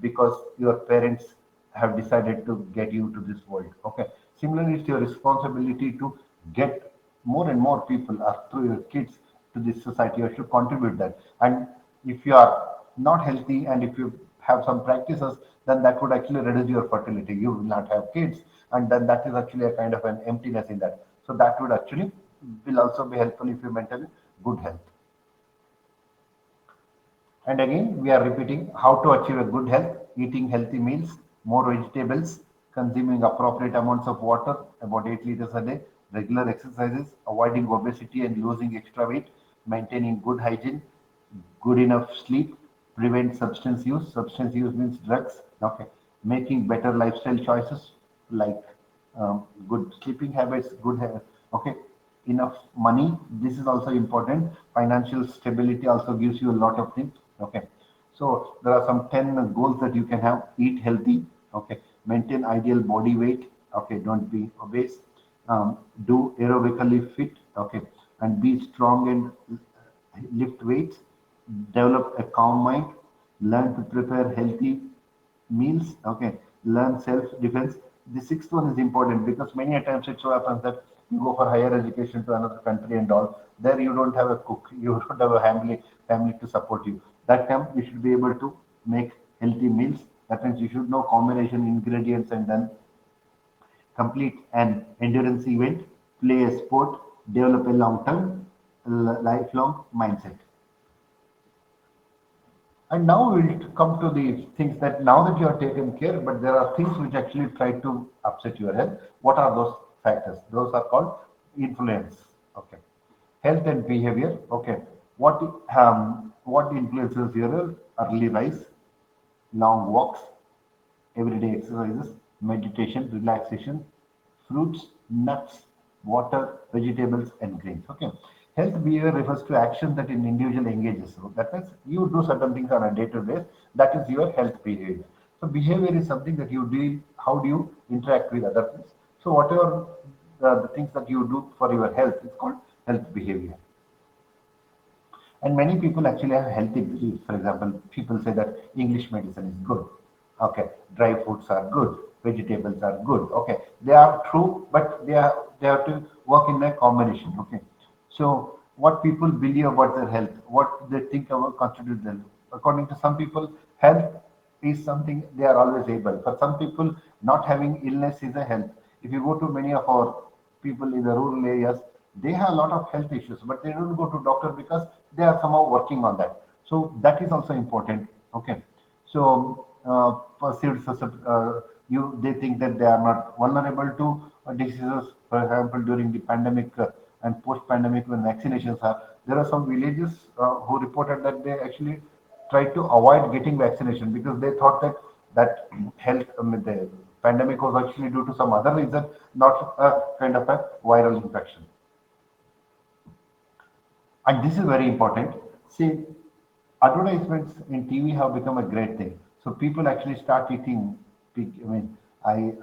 because your parents have decided to get you to this world. Okay. Similarly, it's your responsibility to get more and more people through your kids to this society. You should contribute that. And if you are not healthy and if you have some practices, then that would actually reduce your fertility. You will not have kids, and then that is actually a kind of an emptiness in that. So that would actually will also be helpful if you maintain good health. And again, we are repeating how to achieve a good health, eating healthy meals, more vegetables, consuming appropriate amounts of water, about 8 liters a day, regular exercises, avoiding obesity and losing extra weight, maintaining good hygiene, good enough sleep, prevent substance use. Substance use means drugs. Okay, making better lifestyle choices like good sleeping habits, okay, enough money. This is also important. Financial stability also gives you a lot of things. Okay, so there are some 10 goals that you can have. Eat healthy. Okay, maintain ideal body weight. Okay, don't be obese. Do aerobically fit. Okay, and be strong and lift weights, develop a calm mind, learn to prepare healthy meals, okay, learn self-defense. The sixth one is important because many a times it so happens that you go for higher education to another country and all, there you don't have a cook, you don't have a family to support you. That time you should be able to make healthy meals. That means you should know combination ingredients and then complete an endurance event, play a sport, develop a long-term, lifelong mindset. And now we'll come to the things that now that you are taken care, but there are things which actually try to upset your health. What are those factors? Those are called influence. Okay. Health and behavior. Okay. What influences your early rise, long walks, everyday exercises, meditation, relaxation, fruits, nuts, water, vegetables, and grains. Okay. Health behavior refers to action that an individual engages. So that means you do certain things on a day-to-day basis. That is your health behavior. So behavior is something that you do. How do you interact with other things? So whatever the things that you do for your health is called health behavior. And many people actually have healthy beliefs. For example, people say that English medicine is good. Okay, dry foods are good, vegetables are good. Okay, they are true, but they have to work in a combination. Okay, so what people believe about their health, what they think about constitute them. According to some people, health is something they are always able. For some people, not having illness is a health. If you go to many of our people in the rural areas, they have a lot of health issues, but they don't go to doctor because they are somehow working on that. So that is also important. Okay, so perceived you they think that they are not vulnerable to diseases. For example, during the pandemic and post-pandemic when vaccinations are, there are some villages who reported that they actually tried to avoid getting vaccination because they thought that health the pandemic was actually due to some other reason, not a kind of a viral infection. And this is very important. See, advertisements in TV have become a great thing. So people actually start eating. I mean, I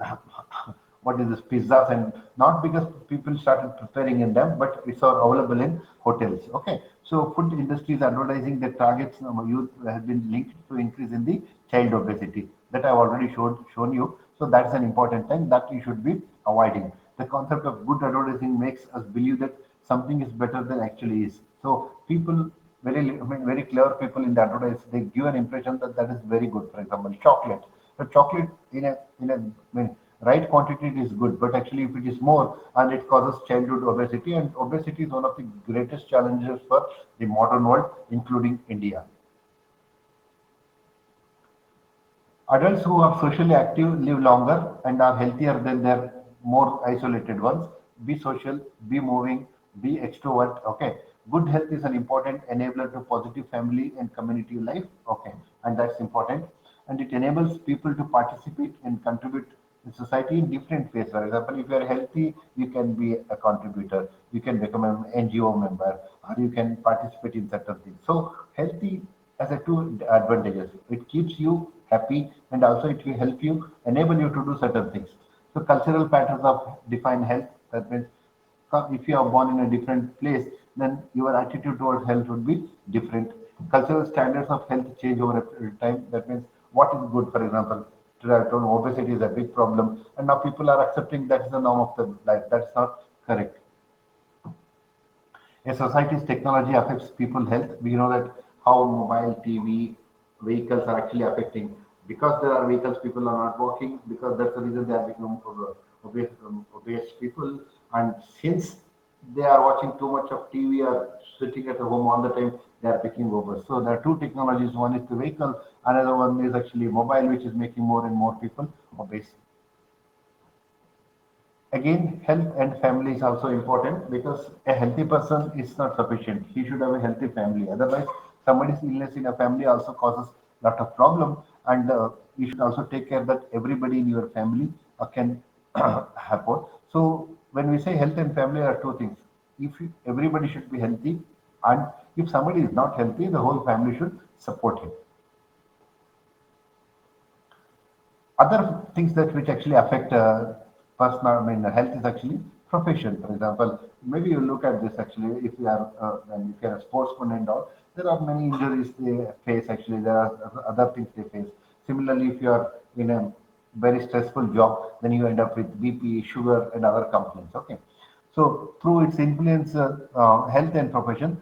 what is this pizzas and not because people started preparing in them, but it's all available in hotels. Okay, so food industries advertising their targets youth has been linked to increase in the child obesity that I've already shown you. So that's an important thing that you should be avoiding. The concept of good advertising makes us believe that something is better than actually is. So people I mean, very clever people in the advertise, they give an impression that that is very good. For example, chocolate. The chocolate I mean, right quantity it is good, but actually if it is more and it causes childhood obesity, and obesity is one of the greatest challenges for the modern world, including India. Adults who are socially active live longer and are healthier than their more isolated ones. Be social, be moving, be extrovert. Okay. Good health is an important enabler to positive family and community life. Okay. And that's important. And it enables people to participate and contribute in society in different ways. For example, if you are healthy, you can be a contributor, you can become an NGO member, or you can participate in certain things. So healthy has a two advantages. It keeps you happy and also it will help you enable you to do certain things. So cultural patterns of define health. That means if you are born in a different place, then your attitude towards health would be different. Cultural standards of health change over a time. That means what is good, for example, obesity is a big problem, and now people are accepting that is the norm of the life. That's not correct. A society's technology affects people's health. We know that how mobile, TV, vehicles are actually affecting. Because there are vehicles, people are not walking. Because that's the reason they are becoming obese people. And since they are watching too much of TV or sitting at home all the time, they are becoming obese. So there are two technologies. One is the vehicle, another one is actually mobile, which is making more and more people obese. Again, health and family is also important because a healthy person is not sufficient. He should have a healthy family. Otherwise, somebody's illness in a family also causes a lot of problem, and you should also take care that everybody in your family can happen. So, when we say health and family are two things. Everybody should be healthy, and if somebody is not healthy, the whole family should support him. Other things that which actually affect personal, I mean, health is actually profession. For example, maybe you look at this actually, if you are and if you are a sportsman and all, there are many injuries they face. Actually, there are other things they face. Similarly, if you are in a very stressful job, then you end up with BP, sugar, and other complaints. Okay, so through its influence, health and profession,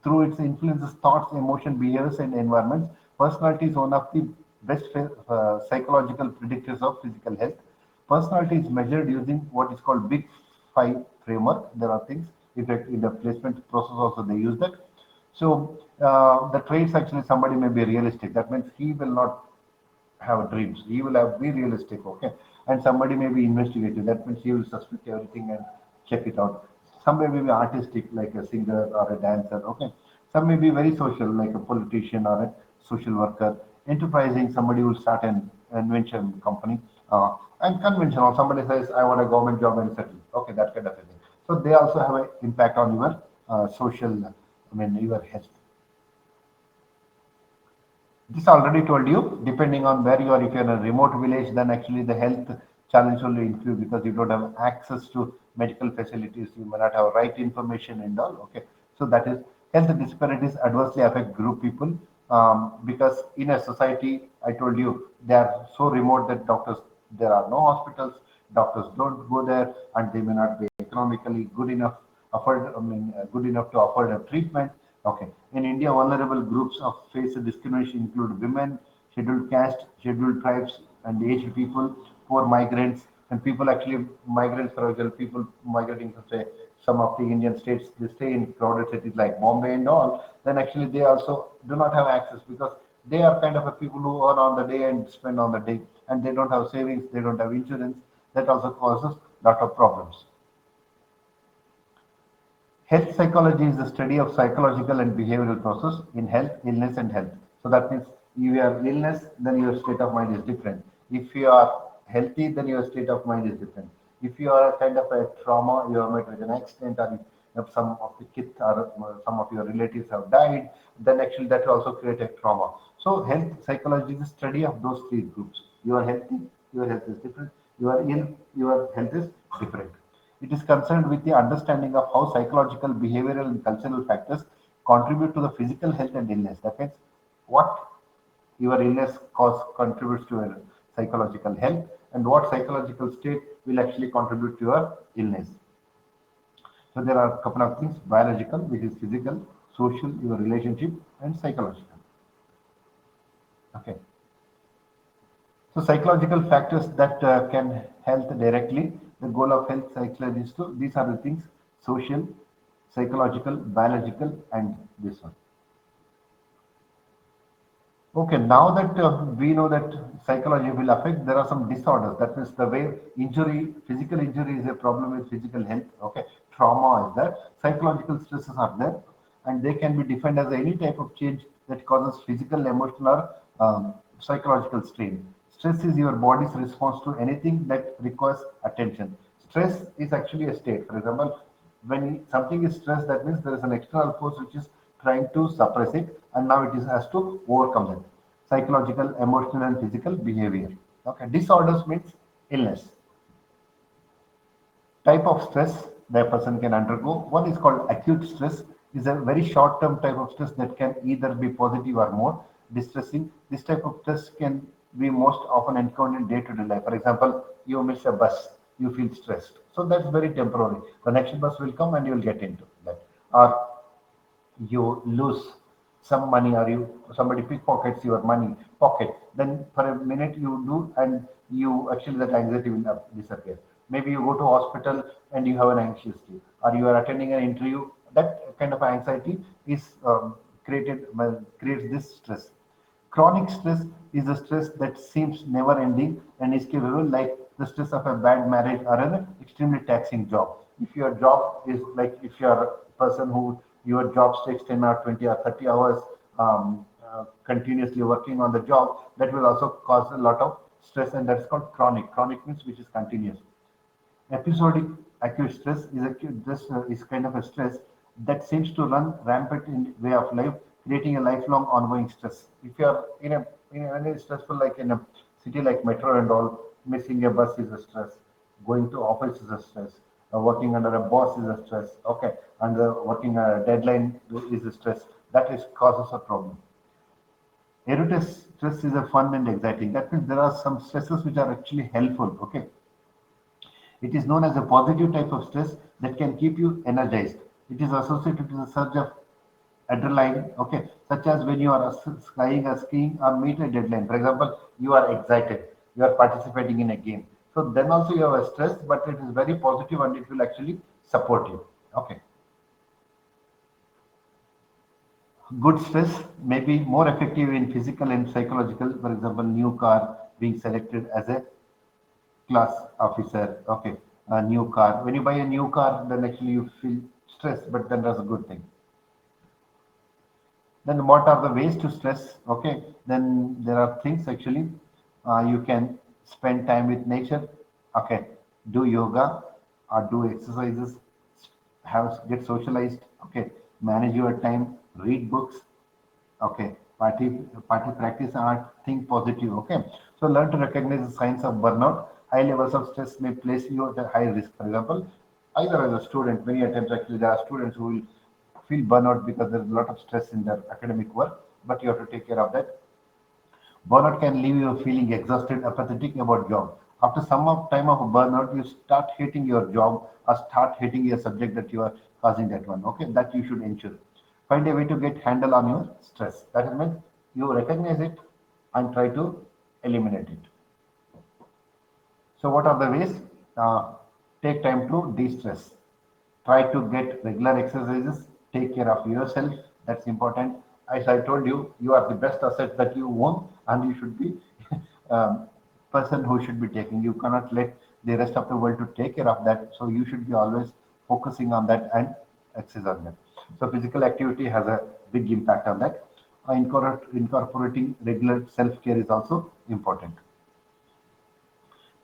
through its influences, thoughts, emotion, behaviors, and environments. Personality is one of the best psychological predictors of physical health. Personality is measured using what is called Big Five framework. There are things in the placement process also they use that. So the traits actually somebody may be realistic. That means he will not have dreams. He will have be realistic, okay. And somebody may be investigative. That means he will suspect everything and check it out. Somebody may be artistic, like a singer or a dancer, okay. Some may be very social, like a politician or a social worker. Enterprising, somebody will start an invention company. And conventional, somebody says, "I want a government job and settle." Okay, that kind of a thing. So they also have an impact on your social, I mean, your health. This already told you, depending on where you are, if you're in a remote village, then actually the health challenge will increase because you don't have access to medical facilities, you may not have right information and all. Okay, so that is health disparities adversely affect group people because in a society, I told you, they are so remote that there are no hospitals, doctors don't go there, and they may not be economically good enough good enough to afford a treatment. Okay. In India, vulnerable groups of face discrimination include women, scheduled caste, scheduled tribes, and aged people, poor migrants, and people actually migrants, for example, people migrating from say some of the Indian states, they stay in crowded cities like Bombay and all. Then actually they also do not have access because they are kind of a people who earn on the day and spend on the day, and they don't have savings, they don't have insurance. That also causes lot of problems. Health psychology is the study of psychological and behavioral process in health, illness, and health. So that means if you have illness, then your state of mind is different. If you are healthy, then your state of mind is different. If you are a kind of a trauma, you are met with an accident, or if some of the kids or some of your relatives have died, then actually that will also create a trauma. So health psychology is the study of those three groups. You are healthy, your health is different. You are ill, your health is different. It is concerned with the understanding of how psychological, behavioral, and cultural factors contribute to the physical health and illness. That means what your illness cause contributes to your psychological health, and what psychological state will actually contribute to your illness. So there are a couple of things: biological, which is physical; social, your relationship; and psychological. Okay. So psychological factors that can health directly. The goal of health psychology is to these are the things: social, psychological, biological, and this one. Okay, now that we know that psychology will affect, there are some disorders. That means the way physical injury is a problem with physical health. Okay, trauma is there, psychological stresses are there, and they can be defined as any type of change that causes physical, emotional, or psychological strain. Stress is your body's response to anything that requires attention. Stress is actually a state. For example, when something is stressed, that means there is an external force which is trying to suppress it, and now it is has to overcome that. Psychological, emotional, and physical behavior. Okay, disorders means illness. Type of stress that a person can undergo. One is called acute stress. Is a very short-term type of stress that can either be positive or more distressing. This type of stress can be most often encountered in day-to-day life. For example, you miss a bus, you feel stressed. So that's very temporary. The next bus will come and you will get into that. Or you lose some money, or you somebody pickpockets your money pocket, then for a minute you do, and you actually that anxiety will disappear. Maybe you go to hospital and you have an anxiety, or you are attending an interview. That kind of anxiety is creates this stress. Chronic stress is a stress that seems never ending and is capable, like the stress of a bad marriage or an extremely taxing job. If your job is like, if you're a person who your job takes 10 or 20 or 30 hours continuously working on the job, that will also cause a lot of stress, and that's called chronic. Chronic means which is continuous. Episodic acute stress is is kind of a stress that seems to run rampant in way of life, creating a lifelong ongoing stress. If you are in a very stressful, like in a city like metro and all, missing a bus is a stress. Going to office is a stress. Working under a boss is a stress. Okay, and working a deadline is a stress. That is causes a problem. Erotic stress is a fun and exciting. That means there are some stresses which are actually helpful. Okay, it is known as a positive type of stress that can keep you energized. It is associated with a surge of adrenaline, okay, such as when you are skiing or meet a deadline. For example, you are excited, you are participating in a game. So then also you have a stress, but it is very positive and it will actually support you. Okay. Good stress may be more effective in physical and psychological. For example, new car being selected as a class officer. Okay, a new car. When you buy a new car, then actually you feel stressed, but then that's a good thing. Then what are the ways to stress? Okay, then there are things actually you can spend time with nature. Okay, do yoga or do exercises, have get socialized. Okay, manage your time, read books. Okay, party practice art, think positive. Okay, so learn to recognize the signs of burnout. High levels of stress may place you at a high risk. For example, either as a student, many times actually there are students who will feel burnout because there's a lot of stress in their academic work, but you have to take care of that. Burnout can leave you feeling exhausted, apathetic about job. After some of time of burnout, you start hating your job or start hating your subject that you are causing that one. Okay, that you should ensure. Find a way to get handle on your stress. That is meant you recognize it and try to eliminate it. So what are the ways? Take time to de-stress. Try to get regular exercises. Take care of yourself. That's important. As I told you, you are the best asset that you own, and you should be um, person who should be taking. You cannot let the rest of the world to take care of that. So you should be always focusing on that and exercise on that. So physical activity has a big impact on that. Incorporating regular self-care is also important.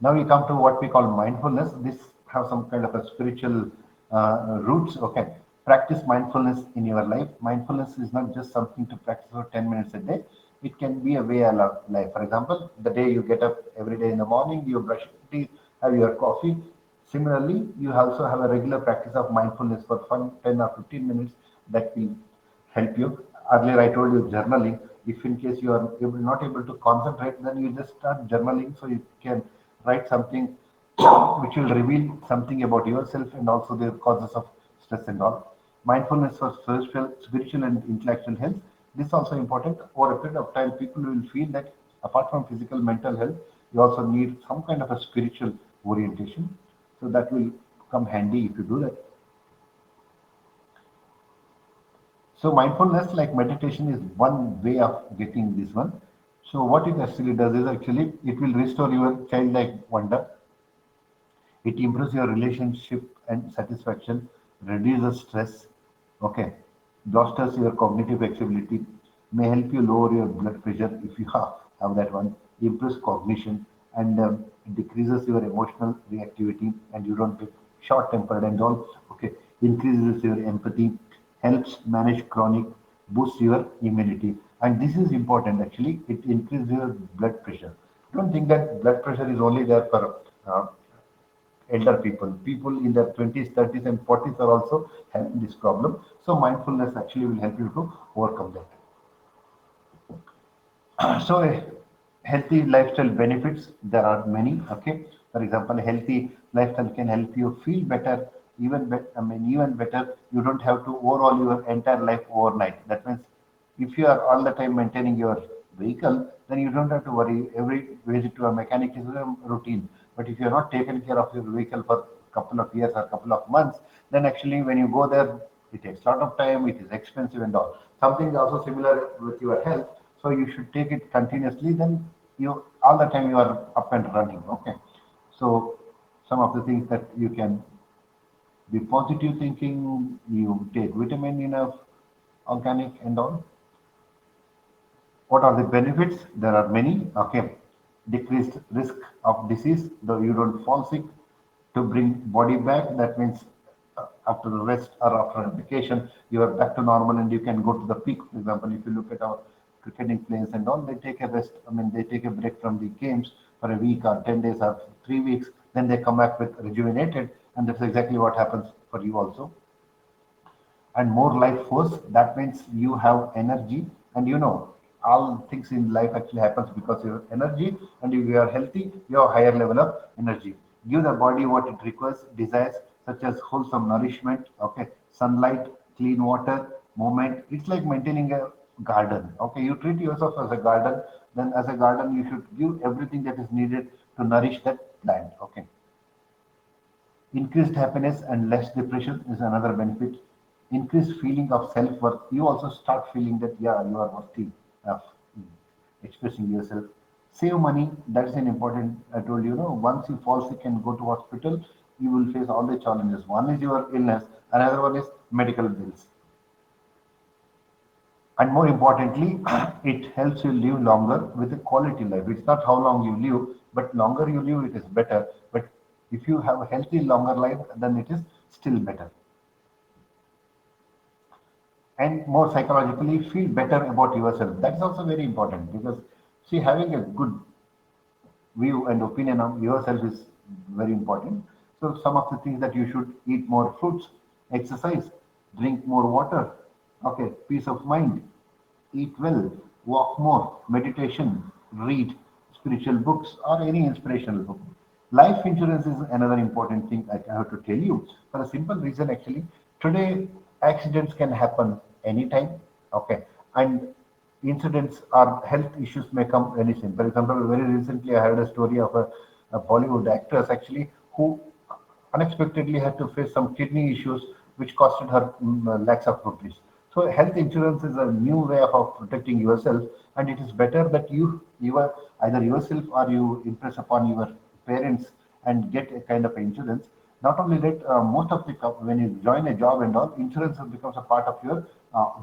Now we come to what we call mindfulness. This have some kind of a spiritual roots. Okay, practice mindfulness in your life. Mindfulness is not just something to practice for 10 minutes a day. It can be a way of life. For example, the day you get up every day in the morning, you brush your teeth, have your coffee. Similarly, you also have a regular practice of mindfulness for fun, 10 or 15 minutes that will help you. Earlier, I told you journaling. If in case you are not able to concentrate, then you just start journaling so you can write something which will reveal something about yourself and also the causes of stress and all. Mindfulness for spiritual and intellectual health. This is also important. Over a period of time, people will feel that apart from physical, mental health, you also need some kind of a spiritual orientation. So that will come handy if you do that. So mindfulness, like meditation, is one way of getting this one. So what it actually does is actually it will restore your childlike wonder. It improves your relationship and satisfaction, reduces stress. Okay, bolsters your cognitive flexibility, may help you lower your blood pressure if you have that one. Improves cognition and decreases your emotional reactivity, and you don't get short-tempered and all. Okay, increases your empathy, helps manage chronic, boosts your immunity, and this is important actually. It increases your blood pressure. Don't think that blood pressure is only there for elder people. People in their 20s, 30s, and 40s are also having this problem. So mindfulness actually will help you to overcome that. So healthy lifestyle benefits, there are many. Okay, for example, a healthy lifestyle can help you feel better, even better. You don't have to overhaul your entire life overnight. That means if you are all the time maintaining your vehicle, then you don't have to worry. Every visit to a mechanic is a routine. But if you're not taking care of your vehicle for a couple of years or a couple of months, then actually when you go there, it takes a lot of time, it is expensive and all. Something also similar with your health. So you should take it continuously. Then you all the time you are up and running. Okay. So some of the things that you can be positive thinking, you take vitamin enough, organic and all. What are the benefits? There are many. Okay, decreased risk of disease, though you don't fall sick. To bring body back, that means after the rest or after a vacation, you are back to normal and you can go to the peak. For example, if you look at our cricketing players and all, they take a rest. I mean, they take a break from the games for a week or 10 days or 3 weeks. Then they come back with rejuvenated, and that's exactly what happens for you also. And more life force, that means you have energy, and all things in life actually happens because your energy, and if you are healthy you have higher level of energy. Give the body what it requires, desires such as wholesome nourishment, okay, sunlight, clean water, movement. It's like maintaining a garden. Okay, you treat yourself as a garden, then as a garden you should give everything that is needed to nourish that plant. Okay, increased happiness and less depression is another benefit. Increased feeling of self-worth. You also start feeling that, yeah, you are worthy of expressing yourself. Save money. That's an important. I told you, once you fall sick and go to hospital, you will face all the challenges. One is your illness. Another one is medical bills. And more importantly, it helps you live longer with a quality life. It's not how long you live, but longer you live, it is better. But if you have a healthy, longer life, then it is still better. And more psychologically, feel better about yourself. That's also very important because, see, having a good view and opinion of yourself is very important. So, some of the things that you should eat more fruits, exercise, drink more water, okay, peace of mind, eat well, walk more, meditation, read spiritual books or any inspirational book. Life insurance is another important thing I have to tell you for a simple reason actually. Today, accidents can happen anytime, okay, and incidents or health issues may come any time. For example, very recently I heard a story of a Bollywood actress actually who unexpectedly had to face some kidney issues which costed her lakhs of rupees. So health insurance is a new way of protecting yourself, and it is better that you are either yourself or you impress upon your parents and get a kind of insurance. Not only that, most of the when you join a job and all, insurance becomes a part of your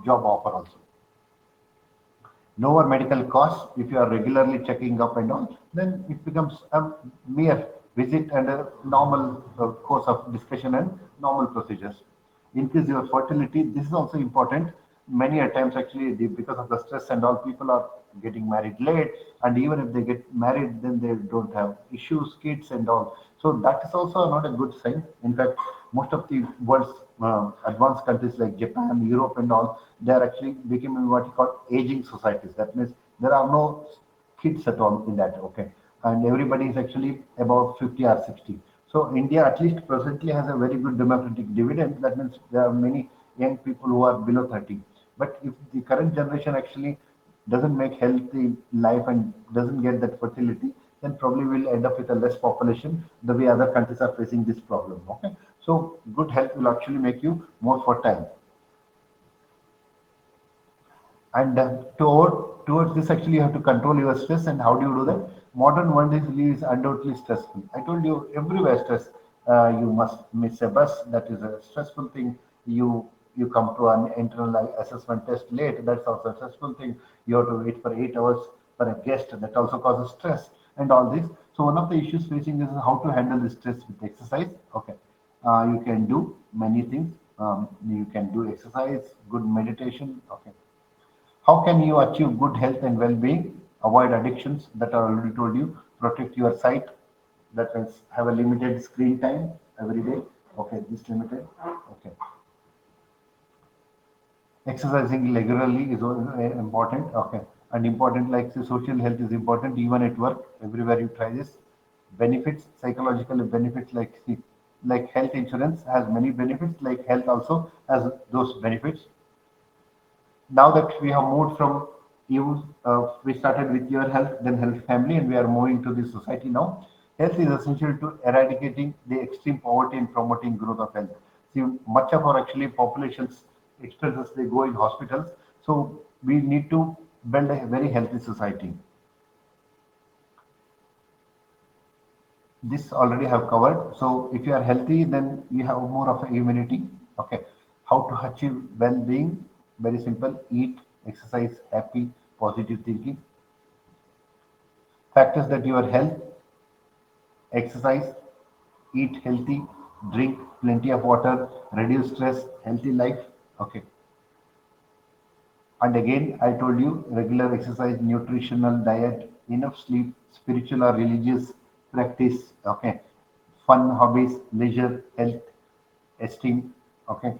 job offer also. Lower medical costs if you are regularly checking up and all, then it becomes a mere visit and a normal course of discussion and normal procedures. Increase your fertility. This is also important. Many a times, actually, because of the stress and all, people are getting married late, and even if they get married, then they don't have issues, kids, and all. So that is also not a good sign. In fact, most of the world's advanced countries like Japan, Europe, and all, they are actually becoming what you call aging societies. That means there are no kids at all in that. Okay, and everybody is actually about 50 or 60. So India, at least presently, has a very good democratic dividend. That means there are many young people who are below 30. But if the current generation actually doesn't make healthy life and doesn't get that fertility, then probably we'll end up with a less population the way other countries are facing this problem. Okay, so good health will actually make you more fertile. And towards this, actually, you have to control your stress. And how do you do that? Modern world is undoubtedly stressful. I told you everywhere stress. You must miss a bus. That is a stressful thing. You come to an internal assessment test late. That's also a stressful thing. You have to wait for 8 hours for a guest. That also causes stress and all this. So one of the issues facing is how to handle the stress with exercise. Okay, you can do many things. You can do exercise, good meditation. Okay, how can you achieve good health and well-being? Avoid addictions that I already told you. Protect your sight. That means have a limited screen time every day. Okay, this limited. Okay. Exercising regularly is important. Okay. And important like social health is important even at work. Everywhere you try this. Benefits, psychological benefits like health insurance has many benefits. Like health also has those benefits. Now that we have moved from you, we started with your health, then health family, and we are moving to the society now. Health is essential to eradicating the extreme poverty and promoting growth of health. See, much of our actually population's expenses they go in hospitals, so we need to build a very healthy society. This already have covered. So if you are healthy, then you have more of a immunity. Okay. How to achieve well-being? Very simple. Eat, exercise, happy, positive thinking. Factors that your health, exercise, eat healthy, drink plenty of water, reduce stress, healthy life. Okay. And again, I told you regular exercise, nutritional diet, enough sleep, spiritual or religious practice. Okay. Fun, hobbies, leisure, health, esteem. Okay.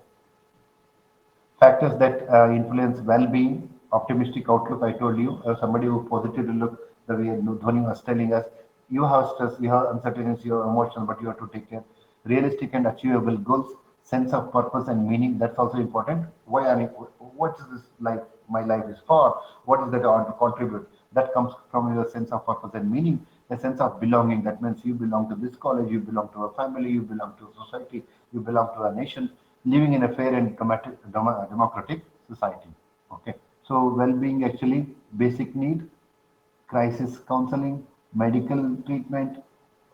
Factors that influence well-being, optimistic outlook. I told you, somebody who positively look, the way Dhoni was telling us, you have stress, you have uncertainty, you have emotion, but you have to take care. Realistic and achievable goals, sense of purpose and meaning. That's also important. Why are you, what is this life? My life is for. What is that I want to contribute? That comes from your sense of purpose and meaning, a sense of belonging. That means you belong to this college, you belong to a family, you belong to a society, you belong to a nation, living in a fair and democratic society. Okay. So well-being actually basic need, crisis counseling, medical treatment,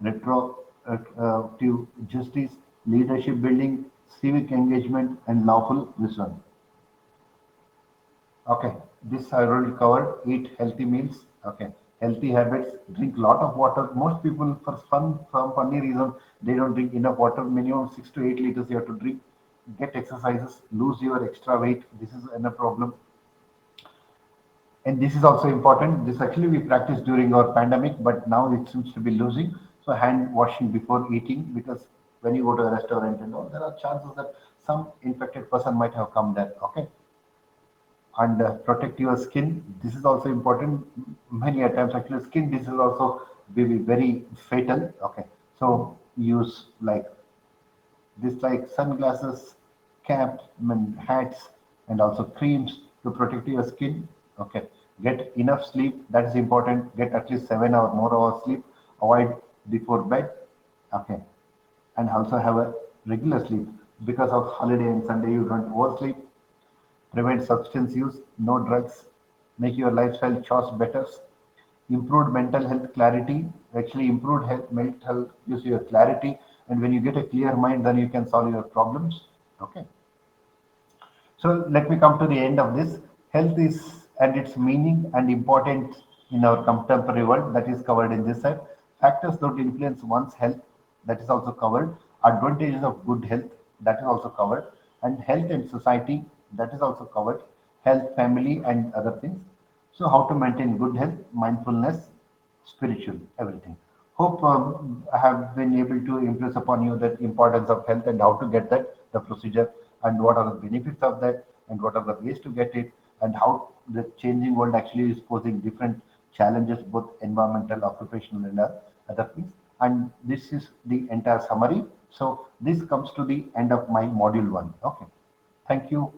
retroactive justice, leadership building, civic engagement, and lawful wisdom. Okay, this I already covered. Eat healthy meals. Okay, healthy habits. Drink lot of water. Most people, for fun, some funny reason, they don't drink enough water. Minimum 6 to 8 liters you have to drink. Get exercises. Lose your extra weight. This is another problem, and this is also important. This actually we practiced during our pandemic, but now it seems to be losing. So hand washing before eating, because when you go to a restaurant and all, there are chances that some infected person might have come there. Okay, and protect your skin. This is also important. Many a times, actually, skin disease also will be very fatal. Okay, so use like this, like sunglasses, caps, hats, and also creams to protect your skin. Okay, get enough sleep. That is important. Get at least 7 or more hours sleep. Avoid before bed. Okay, and also have a regular sleep. Because of holiday and Sunday, you don't oversleep. Prevent substance use, no drugs, make your lifestyle choice better, improved mental health clarity. Actually, improved health, mental health gives you a clarity, and when you get a clear mind, then you can solve your problems. Okay. So let me come to the end of this. Health is and its meaning and importance in our contemporary world, that is covered in this side. Factors that influence one's health, that is also covered. Advantages of good health, that is also covered. And health and society, that is also covered. Health, family, and other things. So how to maintain good health, mindfulness, spiritual, everything. Hope I have been able to impress upon you that importance of health and how to get that, the procedure, and what are the benefits of that, and what are the ways to get it, and how the changing world actually is posing different challenges, both environmental, occupational, and other things. And this is the entire summary. So this comes to the end of my module 1. Okay. Thank you.